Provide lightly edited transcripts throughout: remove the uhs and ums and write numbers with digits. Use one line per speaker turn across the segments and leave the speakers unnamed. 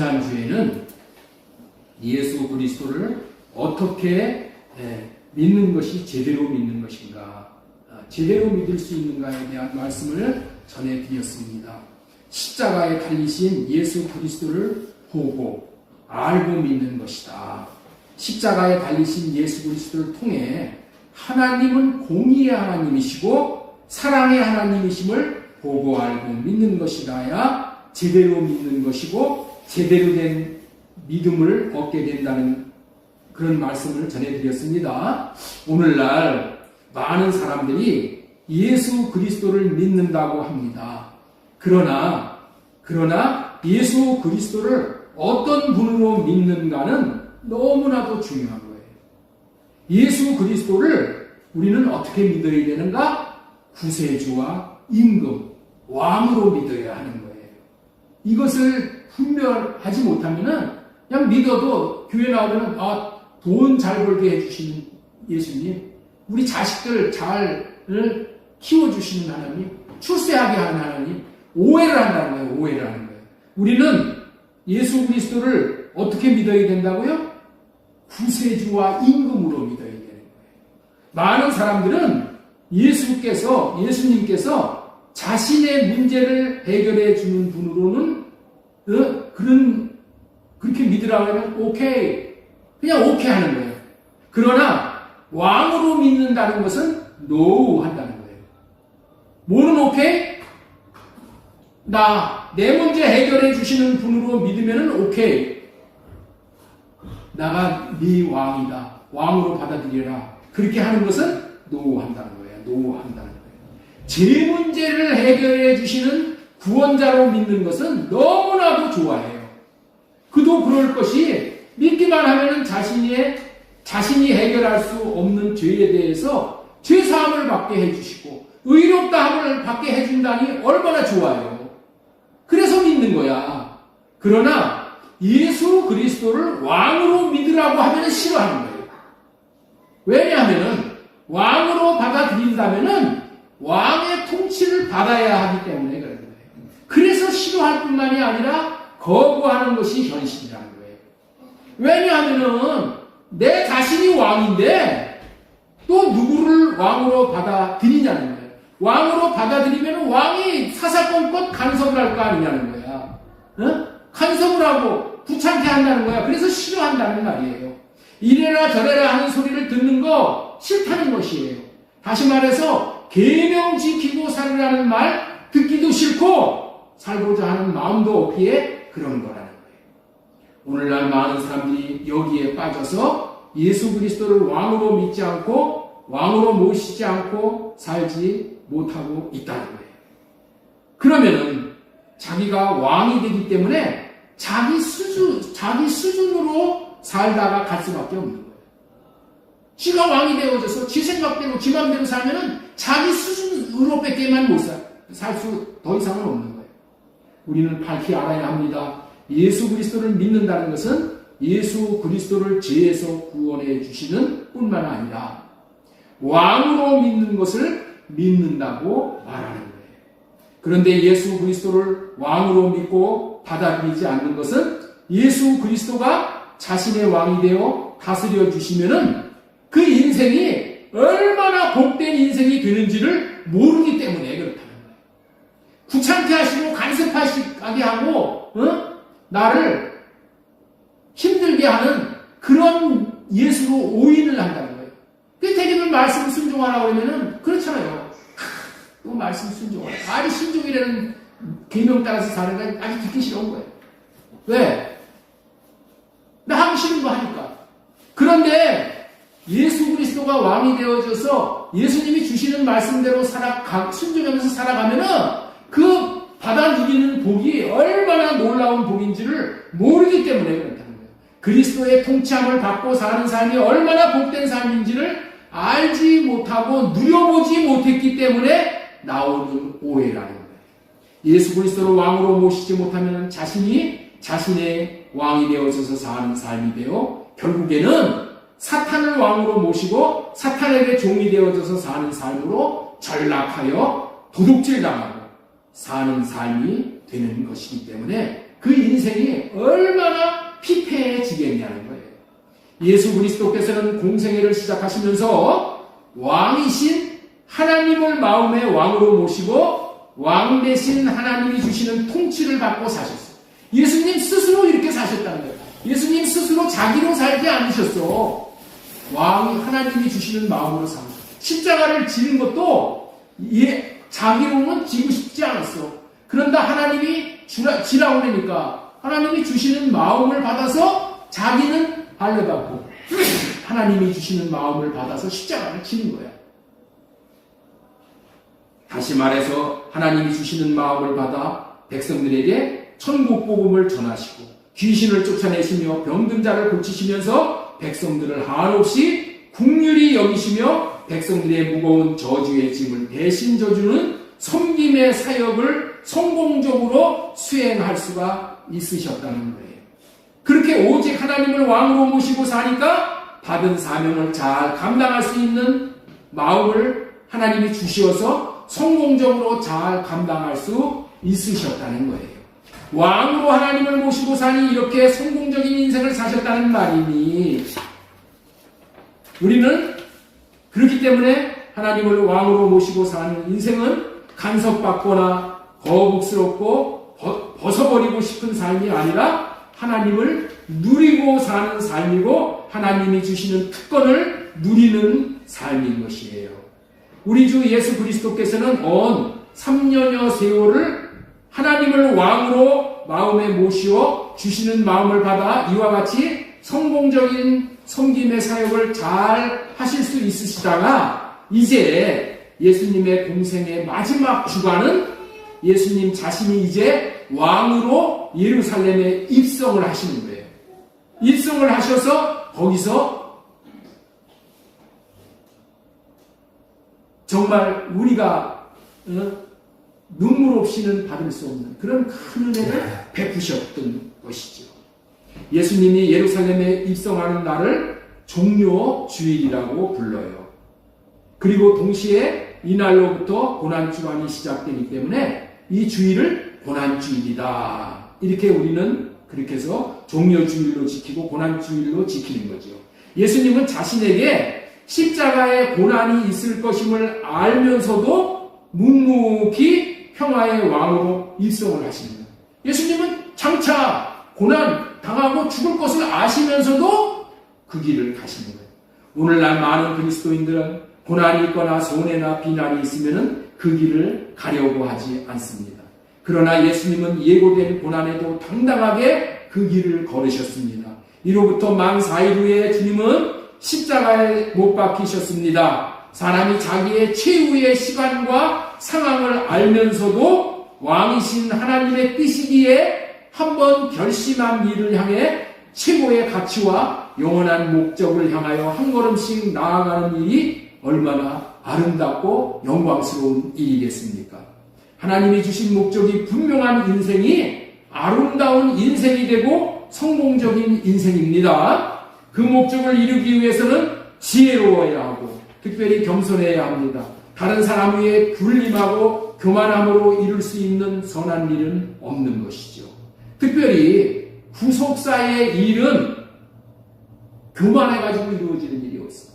지난주에는 예수 그리스도를 어떻게 믿는 것이 제대로 믿는 것인가, 제대로 믿을 수 있는가에 대한 말씀을 전해드렸습니다. 십자가에 달리신 예수 그리스도를 보고 알고 믿는 것이다. 십자가에 달리신 예수 그리스도를 통해 하나님은 공의의 하나님이시고 사랑의 하나님이심을 보고 알고 믿는 것이라야 제대로 믿는 것이고 제대로 된 믿음을 얻게 된다는 그런 말씀을 전해드렸습니다. 오늘날 많은 사람들이 예수 그리스도를 믿는다고 합니다. 그러나 예수 그리스도를 어떤 분으로 믿는가는 너무나도 중요한 거예요. 예수 그리스도를 우리는 어떻게 믿어야 되는가? 구세주와 임금, 왕으로 믿어야 하는 거예요. 이것을 분별하지 못하면은 그냥 믿어도 교회 나오면은 돈 잘 벌게 해주시는 예수님, 우리 자식들 잘 키워주시는 하나님, 출세하게 하는 하나님, 오해를 한다는 거예요. 오해를 하는 거예요. 우리는 예수 그리스도를 어떻게 믿어야 된다고요? 구세주와 임금으로 믿어야 되는 거예요. 많은 사람들은 예수님께서 자신의 문제를 해결해 주는 분으로는 그렇게 믿으라고 하면 오케이, 그냥 오케이 하는 거예요. 그러나 왕으로 믿는다는 것은 노 한다는 거예요. 뭐는 오케이? 내 문제 해결해 주시는 분으로 믿으면 오케이. 나가 네 왕이다. 왕으로 받아들여라. 그렇게 하는 것은 노 한다는 거예요. 노 한다는 거예요. 제 문제를 해결해 주시는 구원자로 믿는 것은 너무나도 좋아해요. 그도 그럴 것이 믿기만 하면은 자신이 해결할 수 없는 죄에 대해서 죄사함을 받게 해주시고 의롭다함을 받게 해준다니 얼마나 좋아요. 그래서 믿는 거야. 그러나 예수 그리스도를 왕으로 믿으라고 하면 싫어하는 거예요. 왜냐하면은 왕으로 받아들인다면은 왕의 통치를 받아야 하기 때문에 그런 거예요. 그래서 싫어할 뿐만이 아니라 거부하는 것이 현실이라는 거예요. 왜냐하면은 내 자신이 왕인데 또 누구를 왕으로 받아들이냐는 거예요. 왕으로 받아들이면 왕이 사사건건 간섭을 할 거 아니냐는 거야. 간섭을 하고 귀찮게 한다는 거야. 그래서 싫어한다는 말이에요. 이래라 저래라 하는 소리를 듣는 거 싫다는 것이에요. 다시 말해서 계명 지키고 살으라는 말 듣기도 싫고 살고자 하는 마음도 없기에 그런 거라는 거예요. 오늘날 많은 사람들이 여기에 빠져서 예수 그리스도를 왕으로 믿지 않고 왕으로 모시지 않고 살지 못하고 있다는 거예요. 그러면은 자기가 왕이 되기 때문에 자기 수준으로 살다가 갈 수밖에 없는 거예요. 지가 왕이 되어져서 지 생각대로 지 맘대로 살면은 자기 수준으로밖에만 못 살 수 더 이상은 없는 거예요. 우리는 밝히 알아야 합니다. 예수 그리스도를 믿는다는 것은 예수 그리스도를 죄에서 구원해 주시는 뿐만 아니라 왕으로 믿는 것을 믿는다고 말하는 거예요. 그런데 예수 그리스도를 왕으로 믿고 받아들이지 않는 것은 예수 그리스도가 자신의 왕이 되어 다스려 주시면은 그 인생이 얼마나 복된 인생이 되는지를 모르기 때문에 그렇다는 거예요. 귀찮게 하시고 간섭하게 하고 나를 힘들게 하는 그런 예수로 오인을 한다는 거예요. 대개는 말씀 순종하라고 그러면은 그렇잖아요. 또 말씀 순종하라. 아니 순종이라는 계명 따라서 사는 건 아주 듣기 싫은 거예요. 왜? 나 하기 싫은 거 하니까. 그런데 예수 그리스도가 왕이 되어져서 예수님이 주시는 말씀대로 순종하면서 살아가면은 그 받아 누리는 복이 얼마나 놀라운 복인지를 모르기 때문에 그렇다는 거예요. 그리스도의 통치함을 받고 사는 삶이 얼마나 복된 삶인지를 알지 못하고 누려보지 못했기 때문에 나오는 오해라는 거예요. 예수 그리스도를 왕으로 모시지 못하면 자신의 왕이 되어져서 사는 삶이 되어 결국에는 사탄을 왕으로 모시고 사탄에게 종이 되어져서 사는 삶으로 전락하여 도둑질당하고 사는 삶이 되는 것이기 때문에 그 인생이 얼마나 피폐해지겠냐는 거예요. 예수 그리스도께서는 공생애를 시작하시면서 왕이신 하나님을 마음의 왕으로 모시고 왕 대신 하나님이 주시는 통치를 받고 사셨어요. 예수님 스스로 이렇게 사셨다는 거예요. 예수님 스스로 자기로 살지 않으셨어. 왕이 하나님이 주시는 마음으로 삽니다. 십자가를 지는 것도 자기로는 지고 싶지 않았어. 그런다 하나님이 지라고 하니까 하나님이 주시는 마음을 받아서 자기는 할례받고 하나님이 주시는 마음을 받아서 십자가를 지는 거야. 다시 말해서 하나님이 주시는 마음을 받아 백성들에게 천국 복음을 전하시고 귀신을 쫓아내시며 병든 자를 고치시면서 백성들을 한없이 긍휼히 여기시며 백성들의 무거운 저주의 짐을 대신 져주는 섬김의 사역을 성공적으로 수행할 수가 있으셨다는 거예요. 그렇게 오직 하나님을 왕으로 모시고 사니까 받은 사명을 잘 감당할 수 있는 마음을 하나님이 주시어서 성공적으로 잘 감당할 수 있으셨다는 거예요. 왕으로 하나님을 모시고 사니 이렇게 성공적인 인생을 사셨다는 말이니 우리는 그렇기 때문에 하나님을 왕으로 모시고 사는 인생은 간섭받거나 거북스럽고 벗어버리고 싶은 삶이 아니라 하나님을 누리고 사는 삶이고 하나님이 주시는 특권을 누리는 삶인 것이에요. 우리 주 예수 그리스도께서는 온 3년여 세월을 하나님을 왕으로 마음에 모시어 주시는 마음을 받아 이와 같이 성공적인 섬김의 사역을 잘 하실 수 있으시다가 이제 예수님의 공생의 마지막 주간은 예수님 자신이 이제 왕으로 예루살렘에 입성을 하시는 거예요. 입성을 하셔서 거기서 정말 우리가 눈물 없이는 받을 수 없는 그런 큰 은혜를 베푸셨던 것이죠. 예수님이 예루살렘에 입성하는 날을 종료주일이라고 불러요. 그리고 동시에 이날로부터 고난주간이 시작되기 때문에 이 주일을 고난주일이다. 이렇게 우리는 그렇게 해서 종료주일로 지키고 고난주일로 지키는 거죠. 예수님은 자신에게 십자가의 고난이 있을 것임을 알면서도 묵묵히 평화의 왕으로 입성을 하시는 거예요. 예수님은 장차 고난 당하고 죽을 것을 아시면서도 그 길을 가시는 거예요. 오늘날 많은 그리스도인들은 고난이 있거나 손해나 비난이 있으면 그 길을 가려고 하지 않습니다. 그러나 예수님은 예고된 고난에도 당당하게 그 길을 걸으셨습니다. 이로부터 만 4일 후에 주님은 십자가에 못 박히셨습니다. 사람이 자기의 최후의 시간과 상황을 알면서도 왕이신 하나님의 뜻이기에 한번 결심한 일을 향해 최고의 가치와 영원한 목적을 향하여 한 걸음씩 나아가는 일이 얼마나 아름답고 영광스러운 일이겠습니까? 하나님이 주신 목적이 분명한 인생이 아름다운 인생이 되고 성공적인 인생입니다. 그 목적을 이루기 위해서는 지혜로워야 하고 특별히 겸손해야 합니다. 다른 사람 위에 군림하고 교만함으로 이룰 수 있는 선한 일은 없는 것이죠. 특별히 후속사의 일은 교만해가지고 이루어지는 일이 없어.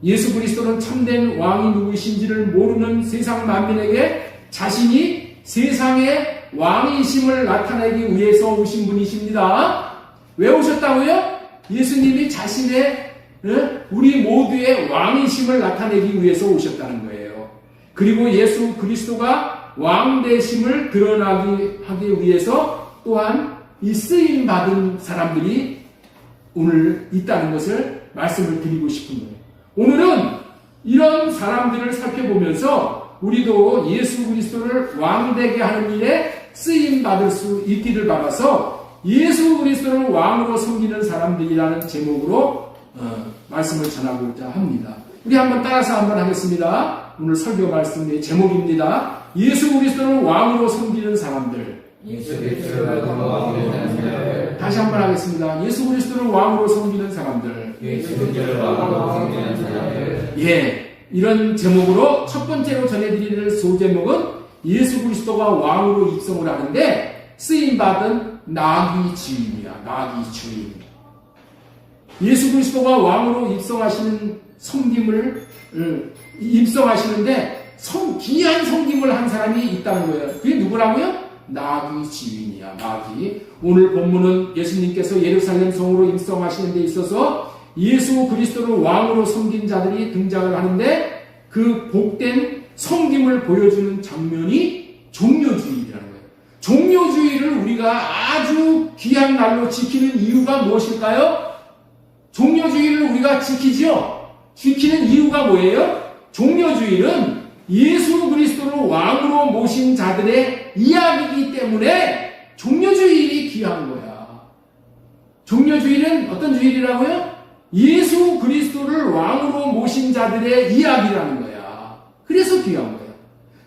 예수 그리스도는 참된 왕이 누구이신지를 모르는 세상 만민에게 자신이 세상의 왕이심을 나타내기 위해서 오신 분이십니다. 왜 오셨다고요? 예수님이 자신의 우리 모두의 왕이심을 나타내기 위해서 오셨다는 거예요. 그리고 예수 그리스도가 왕 되심을 드러나게 하기 위해서 또한 이 쓰임 받은 사람들이 오늘 있다는 것을 말씀을 드리고 싶은 거예요. 오늘은 이런 사람들을 살펴보면서 우리도 예수 그리스도를 왕되게 하는 일에 쓰임 받을 수 있기를 바라서 예수 그리스도를 왕으로 섬기는 사람들이라는 제목으로 말씀을 전하고자 합니다. 우리 한번 따라서 한번 하겠습니다. 오늘 설교 말씀의 제목입니다. 예수 그리스도를 왕으로 섬기는 사람들. 다시 한번 하겠습니다. 예수 그리스도를 왕으로 섬기는 사람들. 예, 이런 제목으로 첫 번째로 전해드리는 소제목은 예수 그리스도가 왕으로 입성을 하는데 쓰임받은 나귀 주인이야. 나귀 주인. 예수 그리스도가 왕으로 입성하시는 섬김을 입성하시는데 귀한 섬김을 한 사람이 있다는 거예요. 그게 누구라고요? 나귀 주인이야. 나귀. 오늘 본문은 예수님께서 예루살렘 성으로 입성하시는 데 있어서 예수 그리스도를 왕으로 섬긴 자들이 등장을 하는데 그 복된 섬김을 보여주는 장면이 종료주일이라는 거예요. 종료주일을 우리가 아주 귀한 날로 지키는 이유가 무엇일까요? 종료주일을 우리가 지키지요. 지키는 이유가 뭐예요? 종료주일은 예수 그리스도를 왕으로 모신 자들의 이야기이기 때문에 종료주일이 귀한 거야. 종료주일은 어떤 주일이라고요? 예수 그리스도를 왕으로 모신 자들의 이야기라는 거야. 그래서 귀한 거야.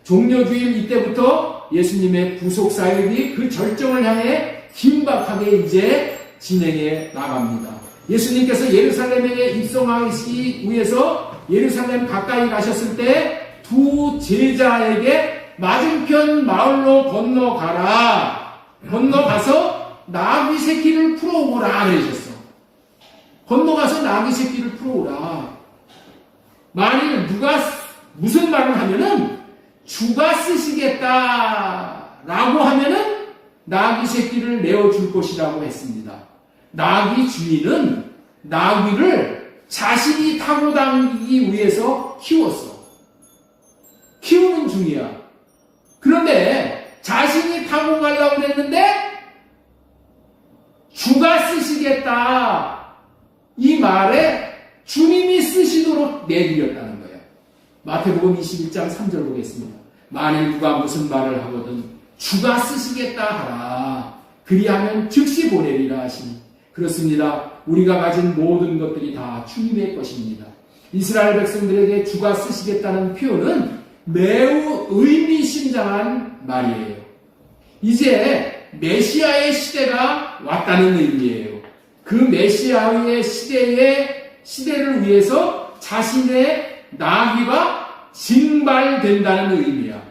종료주일 이때부터 예수님의 구속사역이 그 절정을 향해 긴박하게 이제 진행해 나갑니다. 예수님께서 예루살렘에 입성하시기 위해서 예루살렘 가까이 가셨을 때 두 제자에게 맞은편 마을로 건너가라. 건너가서 나귀 새끼를 풀어오라 그러셨어. 건너가서 나귀 새끼를 풀어오라. 만일 누가 무슨 말을 하면은 주가 쓰시겠다라고 하면은 나귀 새끼를 내어줄 것이라고 했습니다. 나귀 주인은 나귀를 자신이 타고 다니기 위해서 키웠어. 키우는 중이야. 그런데 자신이 타고 가려고 했는데 주가 쓰시겠다. 이 말에 주님이 쓰시도록 내드렸다는 거예요. 마태복음 21장 3절 보겠습니다. 만일 누가 무슨 말을 하거든 주가 쓰시겠다 하라. 그리하면 즉시 보내리라 하시니. 그렇습니다. 우리가 가진 모든 것들이 다 주님의 것입니다. 이스라엘 백성들에게 주가 쓰시겠다는 표현은 매우 의미심장한 말이에요. 이제 메시아의 시대가 왔다는 의미예요. 그 메시아의 시대를 위해서 자신의 나귀가 징발된다는 의미야.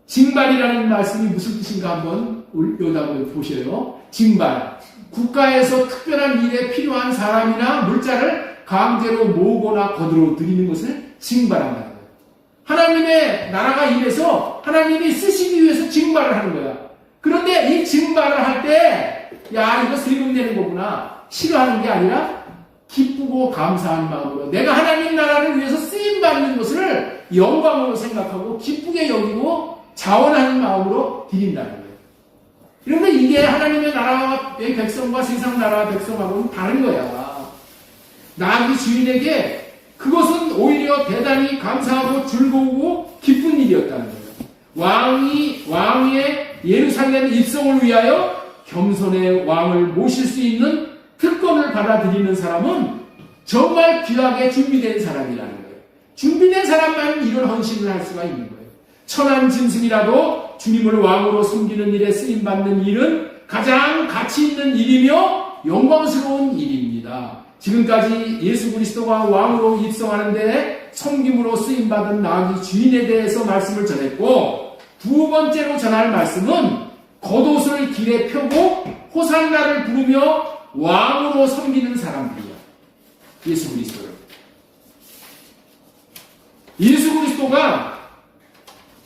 징발이라는 말씀이 무슨 뜻인가 한번 여기다 보셔요. 징발. 국가에서 특별한 일에 필요한 사람이나 물자를 강제로 모으거나 거두어 들이는 것을 징발한다는 거예요. 하나님의 나라가 임해서 하나님이 쓰시기 위해서 징발을 하는 거야. 그런데 이 징발을 할 때, 야, 이거 세금 내는 거구나. 싫어하는 게 아니라 기쁘고 감사한 마음으로 내가 하나님 나라를 위해서 쓰임받는 것을 영광으로 생각하고 기쁘게 여기고 자원하는 마음으로 드린다는 거예요. 그런데 이게 하나님의 나라의 백성과 세상 나라 백성하고는 다른 거야. 나귀 주인에게 그것은 오히려 대단히 감사하고 즐거우고 기쁜 일이었다는 거예요. 왕의 예루살렘 입성을 위하여 겸손의 왕을 모실 수 있는 특권을 받아들이는 사람은 정말 귀하게 준비된 사람이라는 거예요. 준비된 사람만 이런 헌신을 할 수가 있는 거예요. 천한 짐승이라도 주님을 왕으로 섬기는 일에 쓰임받는 일은 가장 가치 있는 일이며 영광스러운 일입니다. 지금까지 예수 그리스도가 왕으로 입성하는데 섬김으로 쓰임받은 나귀 주인에 대해서 말씀을 전했고, 두 번째로 전할 말씀은 겉옷을 길에 펴고 호산나를 부르며 왕으로 섬기는 사람들이야. 예수 그리스도를. 예수 그리스도가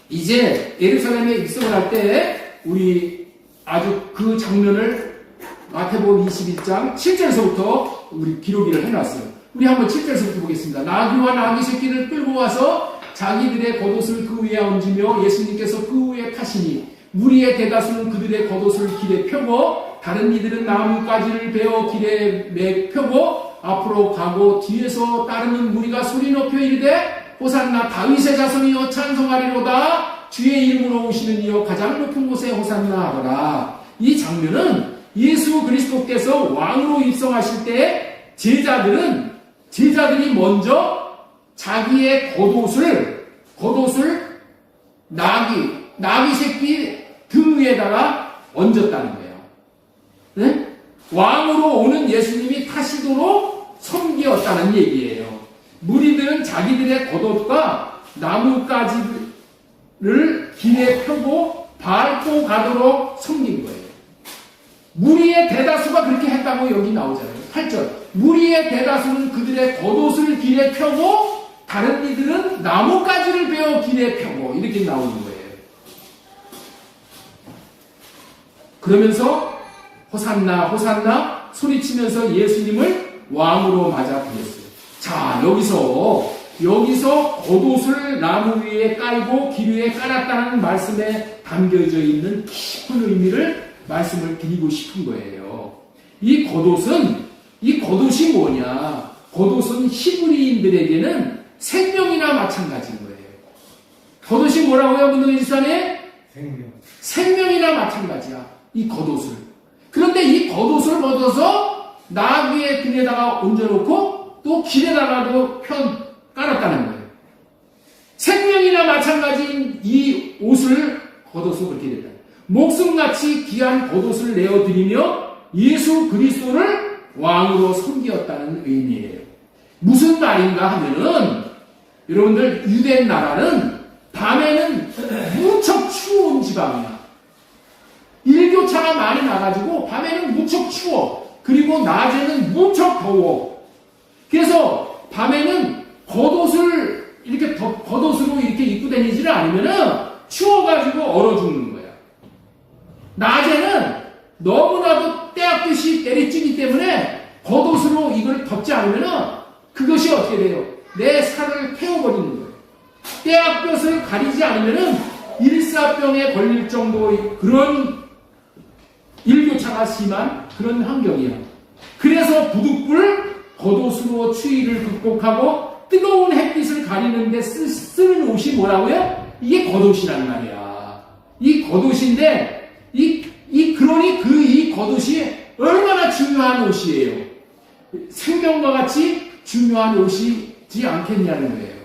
이제 예루살렘에 입성을 할 때 우리 아주 그 장면을 마태복음 21장 7절에서부터 우리 기록을 해놨어요. 우리 한번 7절에서부터 보겠습니다. 나귀와 나귀 새끼를 끌고 와서 자기들의 겉옷을 그 위에 얹으며 예수님께서 그 위에 타시니 무리의 대다수는 그들의 겉옷을 길에 펴고 다른 이들은 나뭇가지를 베어 길에 펴고 앞으로 가고 뒤에서 따르는 무리가 소리 높여 이르되 호산나 다윗의 자손이여 찬송하리로다 주의 이름으로 오시는 이여 가장 높은 곳에 호산나 하더라. 이 장면은 예수 그리스도께서 왕으로 입성하실 때 제자들이 먼저 자기의 겉옷을 나귀 새끼 등 위에다가 얹었다는 거예요. 네? 왕으로 오는 예수님이 타시도록 섬기었다는 얘기예요. 무리들은 자기들의 겉옷과 나뭇가지를 길에 펴고 밟고 가도록 섬긴 거예요. 무리의 대다수가 그렇게 했다고 여기 나오잖아요. 8절. 무리의 대다수는 그들의 겉옷을 길에 펴고 다른 이들은 나뭇가지를 베어 길에 펴고 이렇게 나오는 거예요. 그러면서 호산나 호산나 소리치면서 예수님을 왕으로 맞아 부렸어요. 자, 여기서 겉옷을 나무 위에 깔고 길 위에 깔았다는 말씀에 담겨져 있는 깊은 의미를 말씀을 드리고 싶은 거예요. 이 겉옷이 뭐냐? 겉옷은 히브리인들에게는 생명이나 마찬가지인 거예요. 겉옷이 뭐라고요? 문동일산에? 생명이나 마찬가지야. 이 겉옷을. 그런데 이 겉옷을 벗어서 나귀의 등에다가 얹어놓고 또 길에다가도 깔았다는 거예요. 생명이나 마찬가지인 이 옷을 겉옷으로 그렇게 됐다. 목숨같이 귀한 겉옷을 내어드리며 예수 그리스도를 왕으로 섬기었다는 의미예요. 무슨 말인가 하면은 여러분들 유대 나라는 밤에는 무척 추운 지방이야. 일교차가 많이 나가지고 밤에는 무척 추워. 그리고 낮에는 무척 더워. 그래서 밤에는 겉옷으로 이렇게 입고 다니지를 않으면은 추워가지고 얼어 죽는 거야. 낮에는 너무나도 때압듯이 때리치기 때문에 겉옷으로 이걸 덮지 않으면은 그것이 어떻게 돼요? 내 살을 태워버리는 거예요. 때압볕을 가리지 않으면은 일사병에 걸릴 정도의 그런 일교차가 심한 그런 환경이야. 그래서 부득불 겉옷으로 추위를 극복하고 뜨거운 햇빛을 가리는데 쓰는 옷이 뭐라고요? 이게 겉옷이란 말이야. 이 겉옷인데 그러니 이 겉옷이 얼마나 중요한 옷이에요. 생명과 같이 중요한 옷이지 않겠냐는 거예요.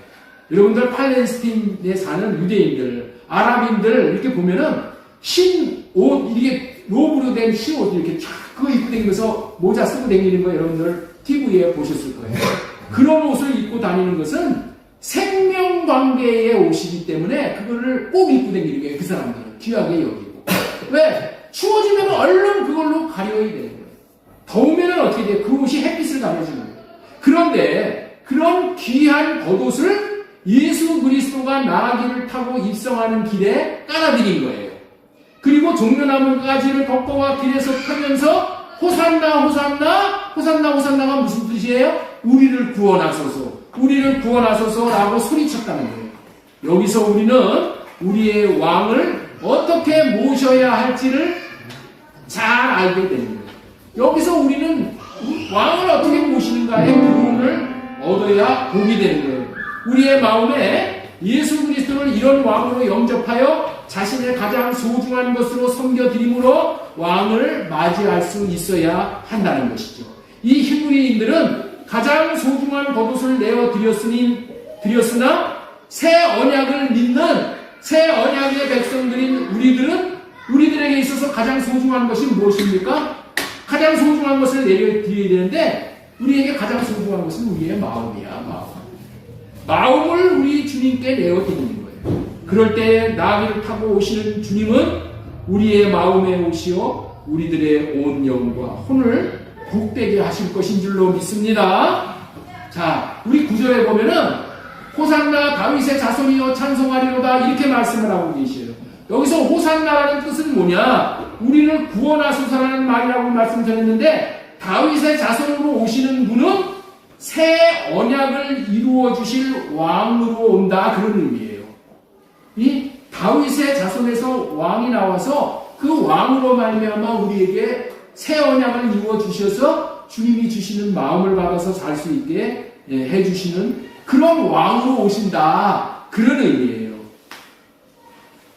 여러분들 팔레스틴에 사는 유대인들, 아랍인들 이렇게 보면은 흰 옷, 이게 로브로 된 흰 옷 이렇게 쫙 그거 입고 다니면서 모자 쓰고 다니는 거 여러분들 TV에 보셨을 거예요. 그런 옷을 입고 다니는 것은 생명관계의 옷이기 때문에 그거를 꼭 입고 다니는 거예요. 그 사람들은 귀하게 여기고. 왜? 추워지면 얼른 그걸로 가려야 되는 거예요. 더우면 어떻게 돼요? 그 옷이 햇빛을 가려주는 거예요. 그런데 그런 귀한 겉옷을 예수 그리스도가 나귀를 타고 입성하는 길에 깔아드린 거예요. 그리고 종려나무 가지를 걷고와 길에서 펴면서 호산나 호산나 호산나 호산나가 무슨 뜻이에요? 우리를 구원하소서 라고 소리쳤다는 거예요. 여기서 우리는 우리의 왕을 어떻게 모셔야 할지를 잘 알게 되는 거예요. 여기서 우리는 왕을 어떻게 모시는가의 교훈을 얻어야 복이 되는 거예요. 우리의 마음에 예수 그리스도를 이런 왕으로 영접하여 자신의 가장 소중한 것으로 섬겨드림으로 왕을 맞이할 수 있어야 한다는 것이죠. 이 히브리인들은 가장 소중한 겉옷을 드렸으나 새 언약을 믿는 새 언약의 백성들인 우리들에게 있어서 가장 소중한 것이 무엇입니까? 가장 소중한 것을 내려드려야 되는데 우리에게 가장 소중한 것은 우리의 마음이야. 마음을 우리 주님께 내어드리는 거예요. 그럴 때 나귀를 타고 오시는 주님은 우리의 마음에 오시어 우리들의 온 영과 혼을 복되게 하실 것인 줄로 믿습니다. 자, 우리 9절에 보면은 호산나 다윗의 자손이여 찬송하리로다 이렇게 말씀을 하고 계셔요. 여기서 호산나라는 뜻은 뭐냐? 우리를 구원하소서라는 말이라고 말씀드렸는데 다윗의 자손으로 오시는 분은 새 언약을 이루어 주실 왕으로 온다 그런 의미예요. 이 다윗의 자손에서 왕이 나와서 그 왕으로 말미암아 우리에게 새 언약을 이루어 주셔서 주님이 주시는 마음을 받아서 살 수 있게 해주시는 그런 왕으로 오신다 그런 의미예요.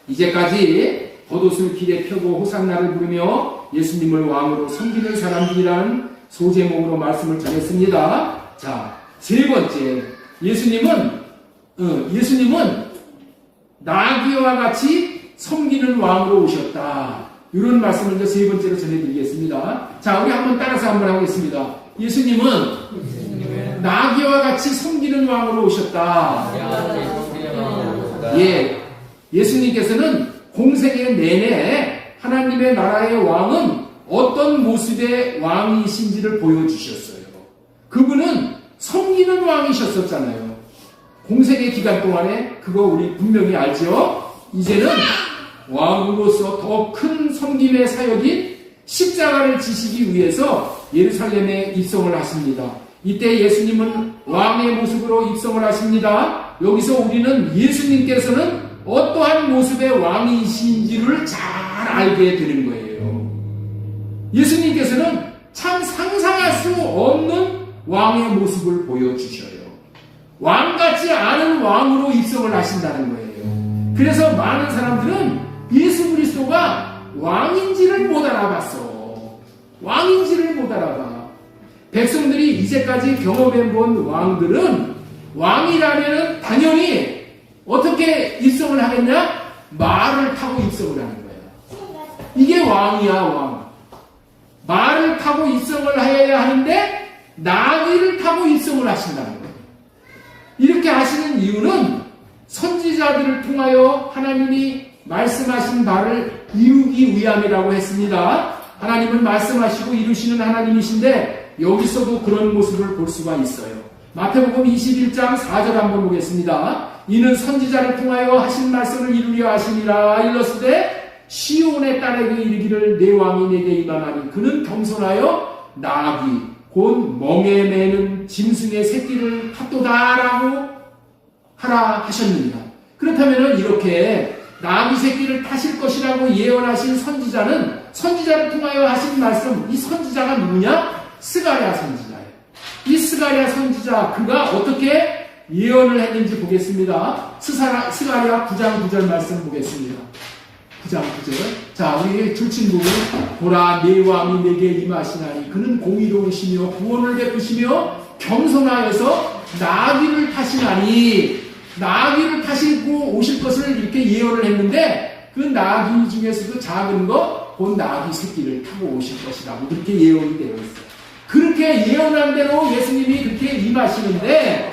이제까지 겉옷을 길에 펴고 호산나를 부르며 예수님을 왕으로 섬기는 사람들이라는 소제목으로 말씀을 전했습니다. 자, 세 번째, 예수님은 나귀와 같이 섬기는 왕으로 오셨다. 이런 말씀을 이제 세 번째로 전해드리겠습니다. 자, 우리 한번 따라서 한번 하겠습니다. 예수님은 나귀와 같이 섬기는 왕으로 오셨다. 예수님께서는 공생의 내내 하나님의 나라의 왕은 어떤 모습의 왕이신지를 보여주셨어요. 그분은 섬기는 왕이셨었잖아요. 공생의 기간 동안에 그거 우리 분명히 알죠? 이제는 왕으로서 더 큰 섬김의 사역인 십자가를 지시기 위해서 예루살렘에 입성을 하십니다. 이때 예수님은 왕의 모습으로 입성을 하십니다. 여기서 우리는 예수님께서는 어떠한 모습의 왕이신지를 잘 알게 되는 거예요. 예수님께서는 참 상상할 수 없는 왕의 모습을 보여주셔요. 왕같지 않은 왕으로 입성을 하신다는 거예요. 그래서 많은 사람들은 예수 그리스도가 왕인지를 못 알아봤어. 왕인지를 못 알아봐. 백성들이 이제까지 경험해본 왕들은 왕이라면 당연히 어떻게 입성을 하겠냐? 말을 타고 입성을 하는 거야. 이게 왕이야, 왕. 말을 타고 입성을 해야 하는데 나귀를 타고 입성을 하신다는 거예요. 이렇게 하시는 이유는 선지자들을 통하여 하나님이 말씀하신 바를 이루기 위함이라고 했습니다. 하나님은 말씀하시고 이루시는 하나님이신데 여기서도 그런 모습을 볼 수가 있어요. 마태복음 21장 4절 한번 보겠습니다. 이는 선지자를 통하여 하신 말씀을 이루려 하시니라. 일렀으되 시온의 딸에게 이르기를 내 왕이 내게 임하나니 그는 겸손하여 나귀 곧 멍에 매는 짐승의 새끼를 탔도다라고 하라 하셨느니라. 그렇다면 이렇게 나귀 새끼를 타실 것이라고 예언하신 선지자는 선지자를 통하여 하신 말씀, 이 선지자가 누구냐? 스가랴 선지자예요. 이 스가랴 선지자 그가 어떻게 예언을 했는지 보겠습니다. 스가랴 9장 9절 말씀 보겠습니다. 9장 9절. 자, 우리 줄친구는 보라 내 왕이 내게 임하시나니 그는 공의로우시며 구원을 베푸시며 겸손하여서 나귀를 타시나니 나귀를 타시고 오실 것을 이렇게 예언을 했는데 그 나귀 중에서도 작은 거 곧 나귀 새끼를 타고 오실 것이라고 그렇게 예언이 되어 있어요. 그렇게 예언한 대로 예수님이 그렇게 임하시는데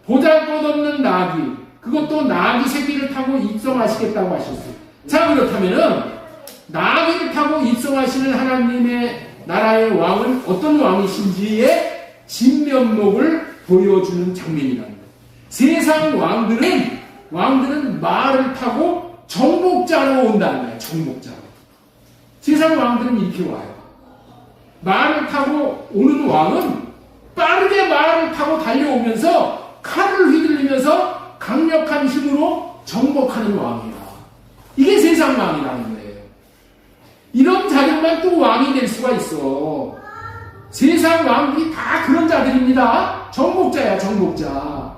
보잘것없는 나귀 그것도 나귀 새끼를 타고 입성하시겠다고 하셨어요. 자, 그렇다면은 나귀를 타고 입성하시는 하나님의 나라의 왕은 어떤 왕이신지의 진면목을 보여주는 장면이라는 거예요. 세상 왕들은 말을 타고 정복자로 온다는 거예요. 정복자로. 세상 왕들은 이렇게 와요. 말을 타고 오는 왕은 빠르게 말을 타고 달려오면서 칼을 휘둘리면서 강력한 힘으로 정복하는 왕이야. 이게 세상 왕이라는 거예요. 이런 자들만 또 왕이 될 수가 있어. 세상 왕들이 다 그런 자들입니다. 정복자야, 정복자.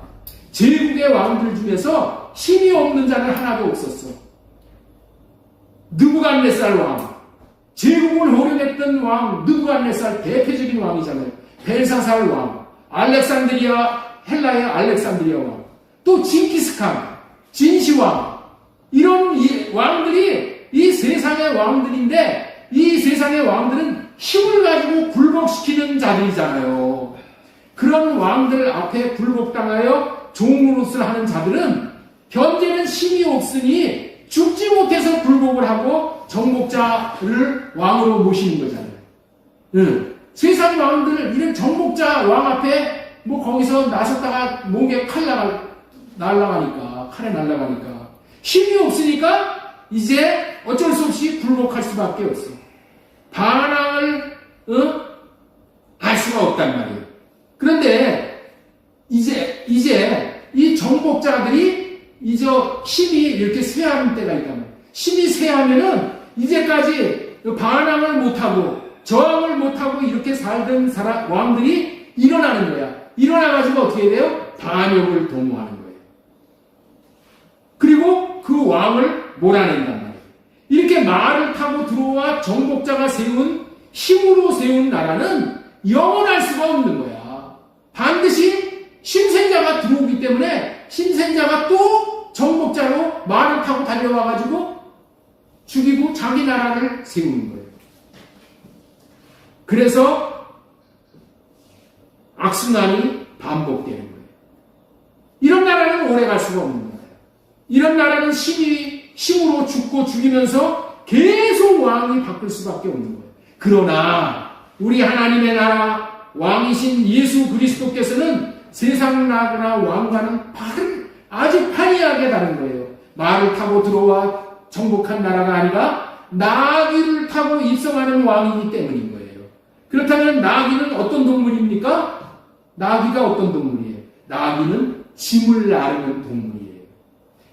제국의 왕들 중에서 힘이 없는 자는 하나도 없었어. 느부갓네살 왕. 제국을 호령했던 왕, 느부갓네살 대표적인 왕이잖아요. 벨사살 왕, 알렉산드리아, 헬라의 알렉산드리아 왕, 또 징기스칸, 진시황, 이런 왕들이 이 세상의 왕들인데 이 세상의 왕들은 힘을 가지고 굴복시키는 자들이잖아요. 그런 왕들 앞에 굴복당하여 종노릇을 하는 자들은 현재는 힘이 없으니 죽지 못해서 굴복을 하고 정복자를 왕으로 모시는 거잖아요. 세상 왕들 이런 정복자 왕 앞에 뭐 거기서 나섰다가 목에 칼에 날아가니까 힘이 없으니까 이제 어쩔 수 없이 굴복할 수밖에 없어. 반항을 할 수가 없단 말이에요. 그런데 이제 이 정복자들이 이제 힘이 이렇게 쇠하는 때가 있단 말이에요. 힘이 쇠하면은 이제까지 반항을 못하고 저항을 못하고 이렇게 살던 왕들이 일어나는 거야. 일어나가지고 어떻게 돼요? 반역을 도모하는 거예요. 그리고 그 왕을 몰아낸단 말이에요. 이렇게 말을 타고 들어와 정복자가 세운 힘으로 세운 나라는 영원할 수가 없는 거야. 반드시 신생자가 들어오기 때문에 신생자가 또 정복자로 말을 타고 달려와가지고 죽이고 자기 나라를 세우는 거예요. 그래서 악순환이 반복되는 거예요. 이런 나라는 오래 갈 수가 없는 거예요. 이런 나라는 힘으로 죽고 죽이면서 계속 왕이 바뀔 수밖에 없는 거예요. 그러나 우리 하나님의 나라 왕이신 예수 그리스도께서는 세상 나라나 왕과는 아주 판이하게 다른 거예요. 말을 타고 들어와 정복한 나라가 아니라 나귀를 타고 입성하는 왕이기 때문인 거예요. 그렇다면 나귀는 어떤 동물입니까? 나귀가 어떤 동물이에요? 나귀는 짐을 나르는 동물이에요.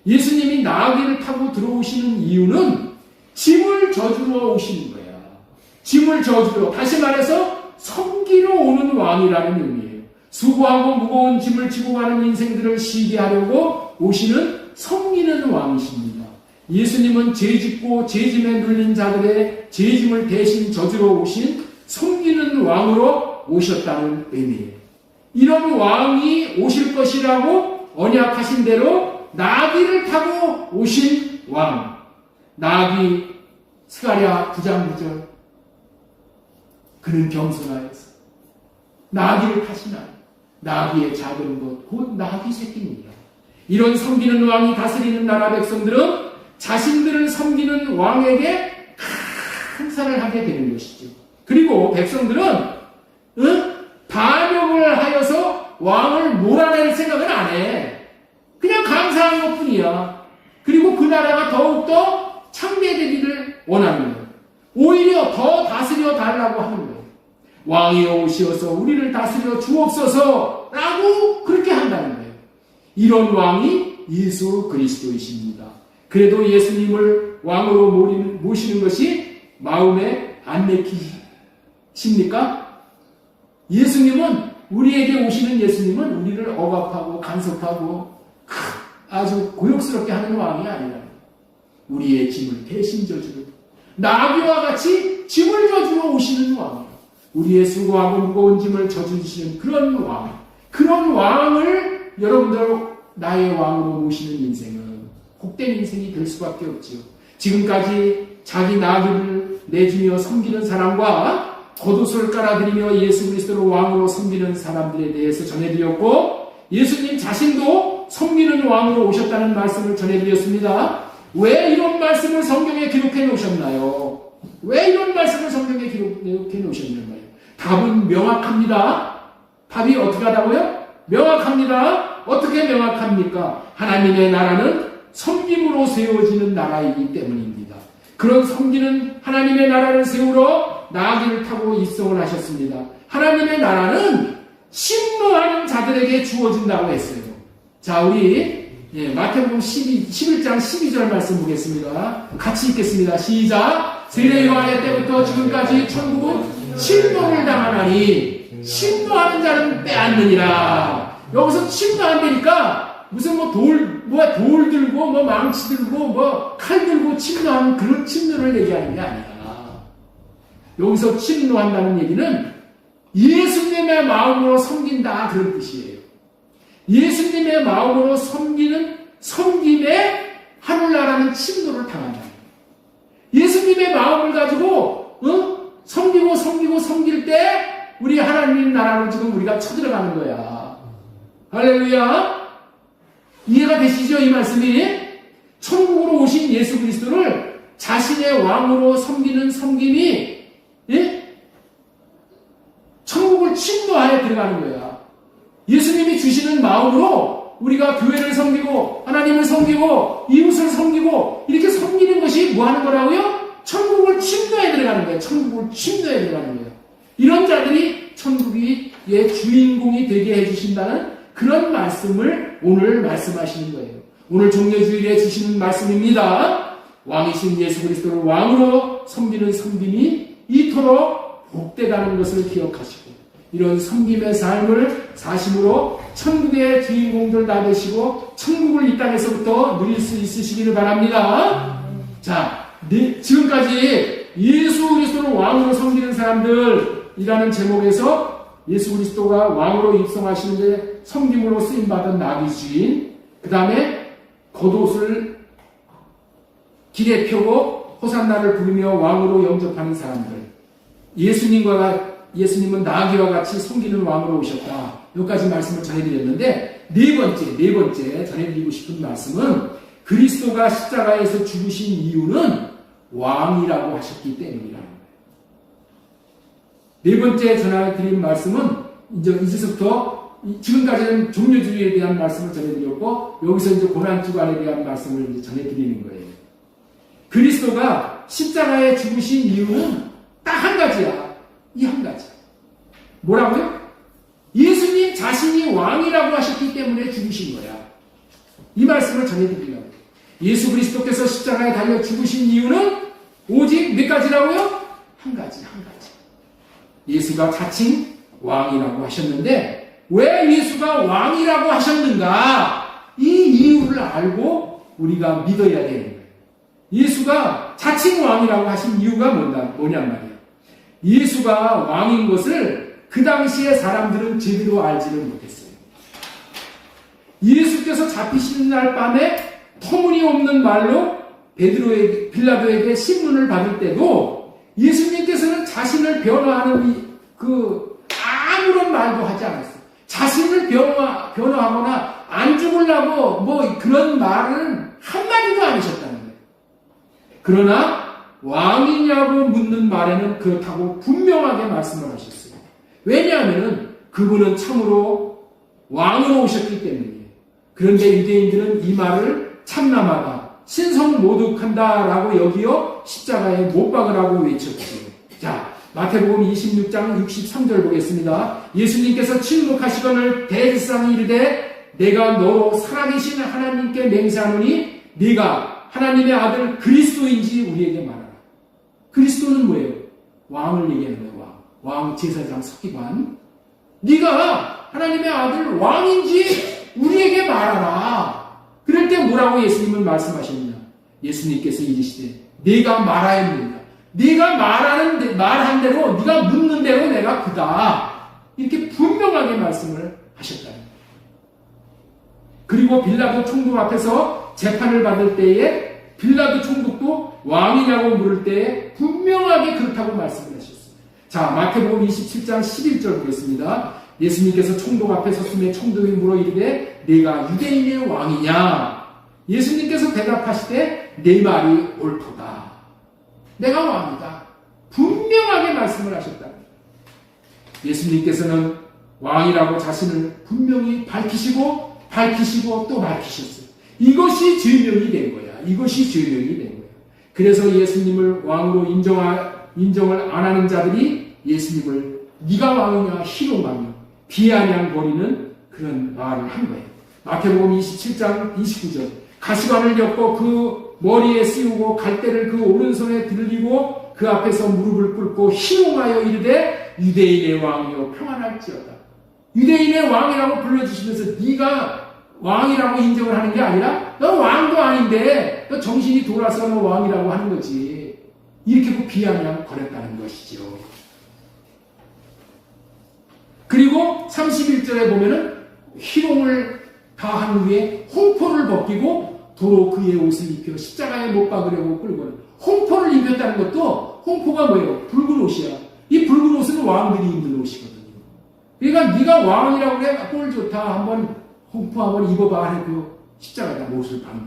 예수님이 나귀를 타고 들어오시는 이유는 짐을 져주러 오시는 거야. 짐을 져주러, 다시 말해서 섬기러 오는 왕이라는 의미예요. 수고하고 무거운 짐을 지고 가는 인생들을 쉬게 하려고 오시는 섬기는 왕이십니다. 예수님은 죄짓고 죄짐에 눌린 자들의 죄짐을 대신 져주러 오신 섬기는 왕으로 오셨다는 의미예요. 이런 왕이 오실 것이라고 언약하신 대로 나귀를 타고 오신 왕. 나귀 스가랴 9장 9절. 그는 겸손하여서 나귀를 타시나 나귀의 작은 것 곧 나귀 새끼입니다. 이런 섬기는 왕이 다스리는 나라 백성들은 자신들을 섬기는 왕에게 감사를 하게 되는 것이죠. 그리고 백성들은 반역을 하여서 왕을 몰아낼 생각은 안 해. 그냥 감사한 것뿐이야. 그리고 그 나라가 더욱더 창대되기를 원하는 거예요. 오히려 더 다스려 달라고 하는 거예요. 왕이여 오시어서 우리를 다스려 주옵소서 라고 그렇게 한다는 거예요. 이런 왕이 예수 그리스도이십니다. 그래도 예수님을 왕으로 모시는 것이 마음에 안 내키십니까? 예수님은, 우리에게 오시는 예수님은 우리를 억압하고 간섭하고 아주 고역스럽게 하는 왕이 아니라 우리의 짐을 대신 져주는, 나귀와 같이 짐을 져주러 오시는 왕, 우리의 수고하고 무거운 짐을 져주시는 그런 왕, 그런 왕을 여러분들 나의 왕으로 모시는 인생은 복된 인생이 될 수밖에 없지요. 지금까지 자기 나귀를 내주며 섬기는 사람과 겉옷을 깔아드리며 예수 그리스도를 왕으로 섬기는 사람들에 대해서 전해드렸고, 예수님 자신도 섬기는 왕으로 오셨다는 말씀을 전해드렸습니다. 왜 이런 말씀을 성경에 기록해 놓으셨나요? 왜 이런 말씀을 성경에 기록해 놓으셨나요? 답은 명확합니다. 답이 어떻게 하다고요? 명확합니다. 어떻게 명확합니까? 하나님의 나라는 섬김으로 세워지는 나라이기 때문입니다. 그런 섬기는 하나님의 나라를 세우러 나귀를 타고 입성을 하셨습니다. 하나님의 나라는 신노하는 자들에게 주어진다고 했어요. 자, 우리 마태복음 11장 12절 말씀 보겠습니다. 같이 읽겠습니다. 시작. 세례 요한의 때부터 지금까지 천국은 신노를 당하나니 신노하는 자는 빼앗느니라. 여기서 침노 안 되니까 무슨 돌 들고 망치 들고 칼 들고 침노하는 그런 침노를 얘기하는 게 아니야. 여기서 침노한다는 얘기는 예수님의 마음으로 섬긴다, 그런 뜻이에요. 예수님의 마음으로 섬김에 하늘나라는 침노를 당한다. 예수님의 마음을 가지고 섬길 때 우리 하나님 나라로 지금 우리가 쳐들어가는 거야. 할렐루야. 이해가 되시죠? 이 말씀이 천국으로 오신 예수 그리스도를 자신의 왕으로 섬기는 섬김이 천국을 침노하에 들어가는 거야. 예수님이 주시는 마음으로 우리가 교회를 섬기고 하나님을 섬기고 이웃을 섬기고 이렇게 섬기는 것이 뭐 하는 거라고요? 천국을 침노에 들어가는 거예요. 천국을 침노에 들어가는 거예요. 이런 자들이 천국의 주인공이 되게 해주신다는 그런 말씀을 오늘 말씀하시는 거예요. 오늘 종려주일에 주시는 말씀입니다. 왕이신 예수 그리스도를 왕으로 섬기는 섬김이 이토록 복되다는 것을 기억하시고, 이런 섬김의 삶을 사심으로 천국의 주인공들 다 되시고 천국을 이 땅에서부터 누릴 수 있으시기를 바랍니다. 자, 지금까지 예수 그리스도를 왕으로 섬기는 사람들이라는 제목에서 예수 그리스도가 왕으로 입성하시는데 섬김으로 쓰임받은 나귀 주인, 그 다음에 겉옷을 길에 펴고 호산나를 부르며 왕으로 영접하는 사람들, 예수님은 나귀와 같이 섬기는 왕으로 오셨다. 여기까지 말씀을 전해드렸는데, 네 번째 전해드리고 싶은 말씀은 그리스도가 십자가에서 죽으신 이유는 왕이라고 하셨기 때문이라는 거예요. 네 번째 전해드린 말씀은 이제부터 지금까지는 종료주의에 대한 말씀을 전해드렸고 여기서 이제 고난주간에 대한 말씀을 이제 전해드리는 거예요. 그리스도가 십자가에 죽으신 이유는 딱 한 가지야. 이 한 가지. 뭐라고요? 예수님 자신이 왕이라고 하셨기 때문에 죽으신 거야. 이 말씀을 전해드리려고. 예수 그리스도께서 십자가에 달려 죽으신 이유는 오직 몇 가지라고요? 한 가지. 예수가 자칭 왕이라고 하셨는데 왜 예수가 왕이라고 하셨는가? 이 이유를 알고 우리가 믿어야 되는 거예요. 예수가 자칭 왕이라고 하신 이유가 뭐냔 말이에요. 예수가 왕인 것을 그 당시에 사람들은 제대로 알지를 못했어요. 예수께서 잡히시는 날 밤에 터무니없는 말로 빌라도에게 신문을 받을 때도 예수님께서는 자신을 변호하는 아무런 말도 하지 않았어요. 자신을 변호하거나 안 죽으려고 그런 말은 한마디도 안 하셨다는 거예요. 그러나 왕이냐고 묻는 말에는 그렇다고 분명하게 말씀을 하셨어요. 왜냐하면 그분은 참으로 왕으로 오셨기 때문이에요. 그런데 유대인들은 이 말을 참남하다, 신성모독한다라고 여기어 십자가에 못 박으라고 외쳤지요. 자, 마태복음 26장 63절 보겠습니다. 예수님께서 침묵하시거늘 대제사장이 이르되 내가 너로 살아계신 하나님께 맹세하노니 네가 하나님의 아들 그리스도인지 우리에게 말하라. 그리스도는 뭐예요? 왕을 얘기하는 거예요. 왕 제사장 서기관. 네가 하나님의 아들 왕인지 우리에게 말하라. 그럴 때 뭐라고 예수님은 말씀하셨느냐? 예수님께서 이르시되 네가 말하였느니라. 네가 말한 대로, 네가 묻는 대로 내가 그다. 이렇게 분명하게 말씀을 하셨다는 거예요. 그리고 빌라도 총독 앞에서 재판을 받을 때에 빌라도 총독도 왕이냐고 물을 때에 분명하게 그렇다고 말씀을 하셨어요. 자, 마태복음 27장 11절 보겠습니다. 예수님께서 총독 앞에 섰음에 총독이 물어 이르되 네가 유대인의 왕이냐? 예수님께서 대답하시되 내 말이 옳도다. 내가 왕이다. 분명하게 말씀을 하셨다. 예수님께서는 왕이라고 자신을 분명히 밝히시고 또 밝히셨어요. 이것이 증명이 된 거야. 이것이 증명이 된 거야. 그래서 예수님을 왕으로 인정을 안 하는 자들이 예수님을 네가 왕이냐 희롱하며 비아냥거리는 그런 말을 한 거예요. 마태복음 27장 29절 가시관을 엮고 그 머리에 씌우고 갈대를 그 오른손에 들리고 그 앞에서 무릎을 꿇고 희롱하여 이르되 유대인의 왕이여 평안할지어다. 유대인의 왕이라고 불러주시면서 네가 왕이라고 인정을 하는 게 아니라 너 왕도 아닌데 너 정신이 돌아서 너 왕이라고 하는 거지. 이렇게 비아냥 거렸다는 것이죠. 그리고 31절에 보면은 희롱을 다 한 후에 홍포를 벗기고 도로 그의 옷을 입혀 십자가에 못 박으려고 끌고는 홍포를 입혔다는 것도 홍포가 뭐예요? 붉은 옷이야. 이 붉은 옷은 왕들이 입는 옷이거든요. 그러니까 네가 왕이라고 그래 꼴 좋다 한번 홍포 한번 입어봐 하고 십자가에다 옷을 박는.